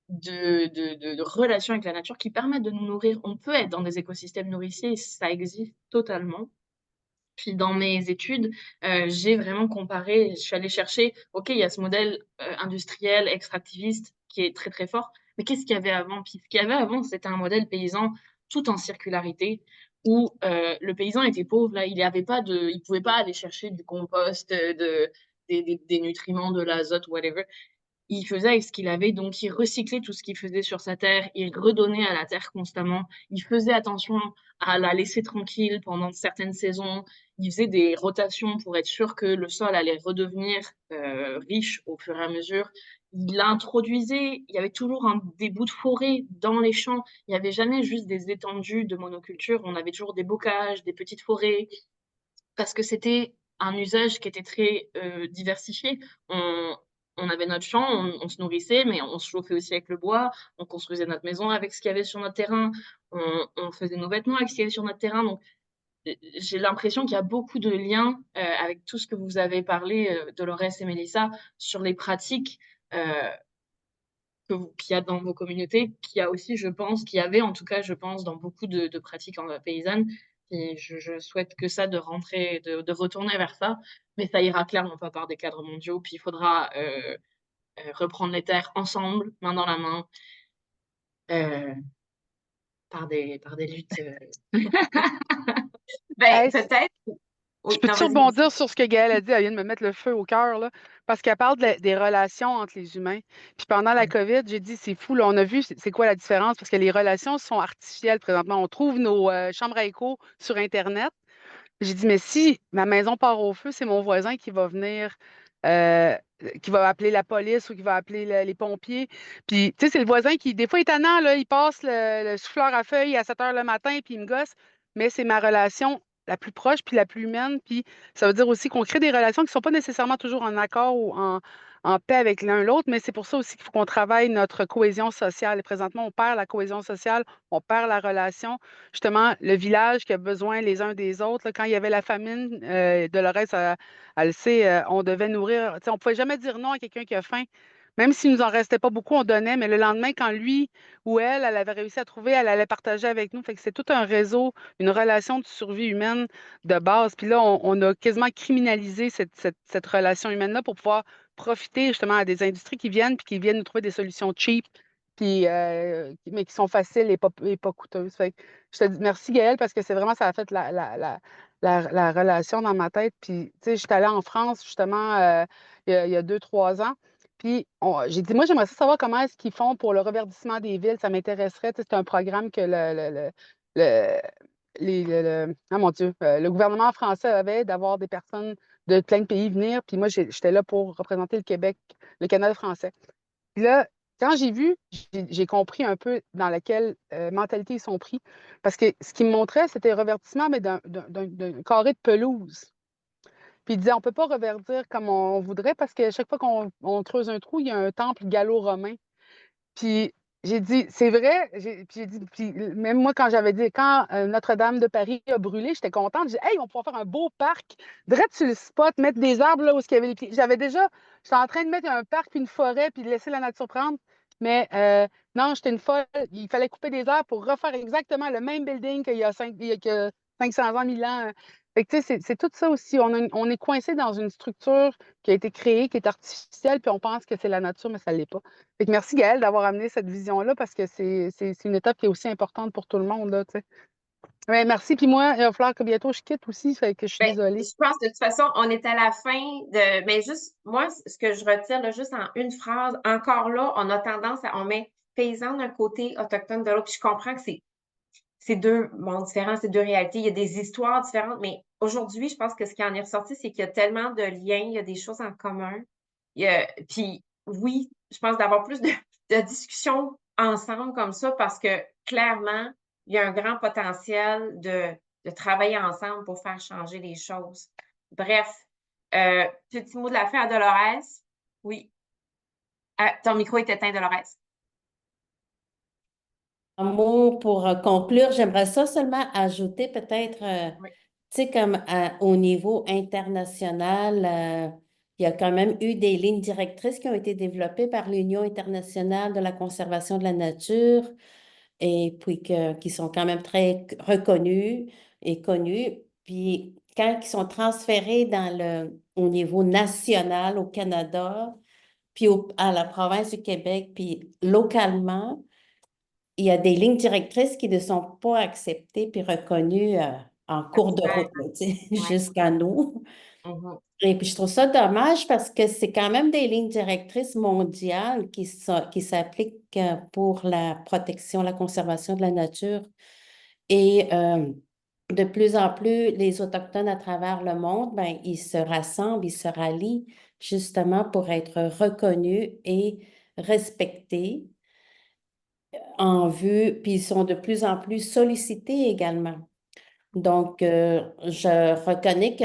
[SPEAKER 5] de relations avec la nature qui permettent de nous nourrir. On peut être dans des écosystèmes nourriciers, ça existe totalement. Puis dans mes études, j'ai vraiment comparé, je suis allée chercher, OK, il y a ce modèle industriel, extractiviste qui est très très fort, mais qu'est-ce qu'il y avait avant? Puis ce qu'il y avait avant, c'était un modèle paysan tout en circularité, où le paysan était pauvre, là, il pouvait pas aller chercher du compost, des nutriments, de l'azote, whatever. Il faisait avec ce qu'il avait, donc il recyclait tout ce qu'il faisait sur sa terre, il redonnait à la terre constamment, il faisait attention à la laisser tranquille pendant certaines saisons, il faisait des rotations pour être sûr que le sol allait redevenir riche au fur et à mesure. Il introduisait, il y avait toujours des bouts de forêt dans les champs, il n'y avait jamais juste des étendues de monoculture, on avait toujours des bocages, des petites forêts, parce que c'était un usage qui était très diversifié. On avait notre champ, on se nourrissait, mais on se chauffait aussi avec le bois, on construisait notre maison avec ce qu'il y avait sur notre terrain, on faisait nos vêtements avec ce qu'il y avait sur notre terrain. Donc, j'ai l'impression qu'il y a beaucoup de liens avec tout ce que vous avez parlé, Dolores et Mélissa, sur les pratiques qu'il y a dans vos communautés, qu'il y a aussi, je pense, qu'il y avait en tout cas, je pense, dans beaucoup de pratiques paysannes. Et je souhaite que ça, de rentrer, de retourner vers ça, mais ça ira clairement pas par des cadres mondiaux. Puis il faudra reprendre les terres ensemble, main dans la main, euh, par des luttes.
[SPEAKER 2] Ben,
[SPEAKER 4] Hey,
[SPEAKER 2] peut-être.
[SPEAKER 4] je
[SPEAKER 2] Oui, non,
[SPEAKER 4] peux-tu
[SPEAKER 2] vas-y, vas-y.
[SPEAKER 4] rebondir sur ce que Gaëlle a dit? Elle vient de me mettre le feu au cœur, là, parce qu'elle parle des relations entre les humains. Puis pendant la COVID, j'ai dit, c'est fou, là, on a vu c'est quoi la différence, parce que les relations sont artificielles présentement. On trouve nos chambres à écho sur Internet. J'ai dit, mais si ma maison part au feu, c'est mon voisin qui va venir, euh, qui va appeler la police ou qui va appeler les pompiers. Puis, tu sais, c'est le voisin qui, des fois, est tannant, là, il passe le souffleur à feuilles à 7 heures le matin, puis il me gosse, mais c'est ma relation la plus proche, puis la plus humaine. Puis, ça veut dire aussi qu'on crée des relations qui ne sont pas nécessairement toujours en accord ou en paix avec l'un l'autre, mais c'est pour ça aussi qu'il faut qu'on travaille notre cohésion sociale. Et présentement, on perd la cohésion sociale, on perd la relation justement le village qui a besoin les uns des autres. Là, quand il y avait la famine, Dolores, elle le sait, on devait nourrir. Tu sais, on ne pouvait jamais dire non à quelqu'un qui a faim. Même s'il nous en restait pas beaucoup, on donnait, mais le lendemain, quand lui ou elle avait réussi à trouver, elle allait partager avec nous. Fait que c'est tout un réseau, une relation de survie humaine de base. Puis là, on a quasiment criminalisé cette relation humaine-là pour pouvoir profiter justement à des industries qui viennent puis qui viennent nous trouver des solutions cheap puis, mais qui sont faciles et pas coûteuses. Fait que je te dis merci, Gaëlle, parce que c'est vraiment, ça a fait la relation dans ma tête. Puis, tu sais, j'étais allée en France, justement, il y a 2, 3 ans. Puis, j'ai dit, moi, j'aimerais ça savoir comment est-ce qu'ils font pour le reverdissement des villes. Ça m'intéresserait. Tu sais, c'est un programme que le- ah mon Dieu, le gouvernement français avait d'avoir des personnes de plein de pays venir. Puis moi, j'étais là pour représenter le Québec, le Canada français. Puis là, quand j'ai vu, j'ai compris un peu dans laquelle mentalité ils sont pris. Parce que ce qu'ils me montraient, c'était un revertissement, mais d'un carré de pelouse. Puis il disait, on ne peut pas reverdir comme on voudrait parce qu'à chaque fois qu'on creuse un trou, il y a un temple gallo-romain. Puis j'ai dit, c'est vrai. Puis j'ai dit, puis même moi, quand j'avais dit, quand Notre-Dame de Paris a brûlé, j'étais contente. J'ai dit, hey, on va pouvoir faire un beau parc, direct sur le spot, mettre des arbres là où il y avait les pieds. J'étais en train de mettre un parc puis une forêt puis de laisser la nature prendre. Mais non, j'étais une folle. Il fallait couper des arbres pour refaire exactement le même building il y a que 500 ans, 1000 ans. Fait que, tu sais, c'est tout ça aussi. On est coincé dans une structure qui a été créée, qui est artificielle, puis on pense que c'est la nature, mais ça ne l'est pas. Fait que merci Gaëlle d'avoir amené cette vision-là parce que c'est une étape qui est aussi importante pour tout le monde, là, tu sais. Ouais, merci. Puis moi, il va falloir que bientôt je quitte aussi, fait que je suis
[SPEAKER 2] Ben,
[SPEAKER 4] désolée.
[SPEAKER 2] je pense que de toute façon, on est à la fin de. Mais juste, moi, ce que je retire, là, juste en une phrase, encore là, on a tendance on met paysan d'un côté, autochtone de l'autre. Puis je comprends que c'est deux mondes différents, c'est deux réalités. Il y a des histoires différentes, mais aujourd'hui, je pense que ce qui en est ressorti, c'est qu'il y a tellement de liens, il y a des choses en commun. Puis oui, je pense d'avoir plus de discussions ensemble comme ça parce que clairement, il y a un grand potentiel de travailler ensemble pour faire changer les choses. Bref, petit mot de la fin à Dolores. Oui. Ah, ton micro est éteint, Dolores.
[SPEAKER 3] Un mot pour conclure, j'aimerais ça seulement ajouter peut-être,
[SPEAKER 2] Oui.
[SPEAKER 3] tu sais, comme au niveau international, il y a quand même eu des lignes directrices qui ont été développées par l'Union internationale de la conservation de la nature et puis qui sont quand même très reconnues et connues. Puis quand ils sont transférés au niveau national au Canada, puis à la province du Québec, puis localement, il y a des lignes directrices qui ne sont pas acceptées puis reconnues en cours de route, là, tu sais, jusqu'à nous. Et puis, je trouve ça dommage parce que c'est quand même des lignes directrices mondiales qui s'appliquent pour la protection, la conservation de la nature. Et de plus en plus, les Autochtones à travers le monde, ben, ils se rassemblent, ils se rallient justement pour être reconnus et respectés en vue, puis ils sont de plus en plus sollicités également. Donc, je reconnais que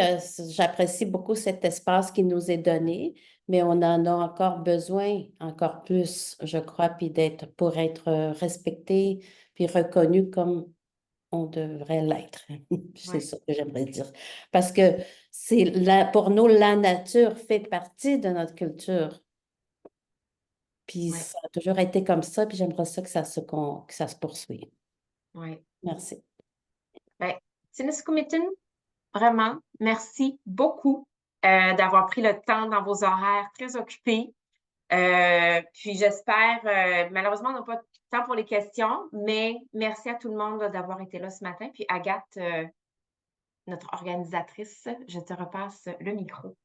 [SPEAKER 3] j'apprécie beaucoup cet espace qui nous est donné, mais on en a encore besoin, encore plus, je crois, puis pour être respecté, puis reconnu comme on devrait l'être. C'est ça que j'aimerais dire. Parce que pour nous, la nature fait partie de notre culture. Puis ça a toujours été comme ça, puis j'aimerais ça que ça se poursuive.
[SPEAKER 2] Oui.
[SPEAKER 3] Merci.
[SPEAKER 2] Ben, Tiniskumitin, vraiment, merci beaucoup d'avoir pris le temps dans vos horaires très occupés. Puis j'espère, malheureusement, on n'a pas de temps pour les questions, mais merci à tout le monde d'avoir été là ce matin. Puis Agathe, notre organisatrice, je te repasse le micro.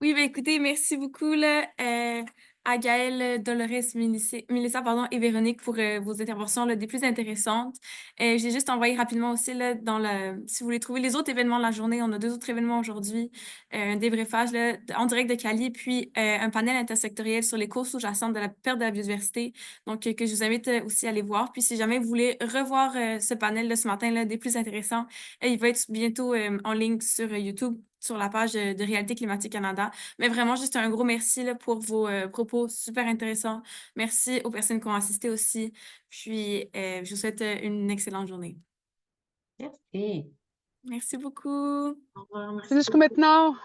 [SPEAKER 1] Oui, ben écoutez, merci beaucoup là, à Gaëlle, Dolores, Mélissa, pardon, et Véronique pour vos interventions là, des plus intéressantes. J'ai juste envoyé rapidement aussi là, si vous voulez trouver les autres événements de la journée, on a 2 autres événements aujourd'hui, un débriefage là, en direct de Cali, puis un panel intersectoriel sur les causes sous-jacentes de la perte de la biodiversité, donc que je vous invite aussi à aller voir. Puis si jamais vous voulez revoir ce panel là, ce matin là, des plus intéressants, il va être bientôt en ligne sur YouTube, sur la page de Réalité climatique Canada. Mais vraiment, juste un gros merci là, pour vos propos super intéressants. Merci aux personnes qui ont assisté aussi. Puis, je vous souhaite une excellente journée.
[SPEAKER 2] Merci.
[SPEAKER 1] Merci beaucoup.
[SPEAKER 5] Au revoir, merci
[SPEAKER 4] C'est jusqu'au
[SPEAKER 5] beaucoup.
[SPEAKER 4] maintenant.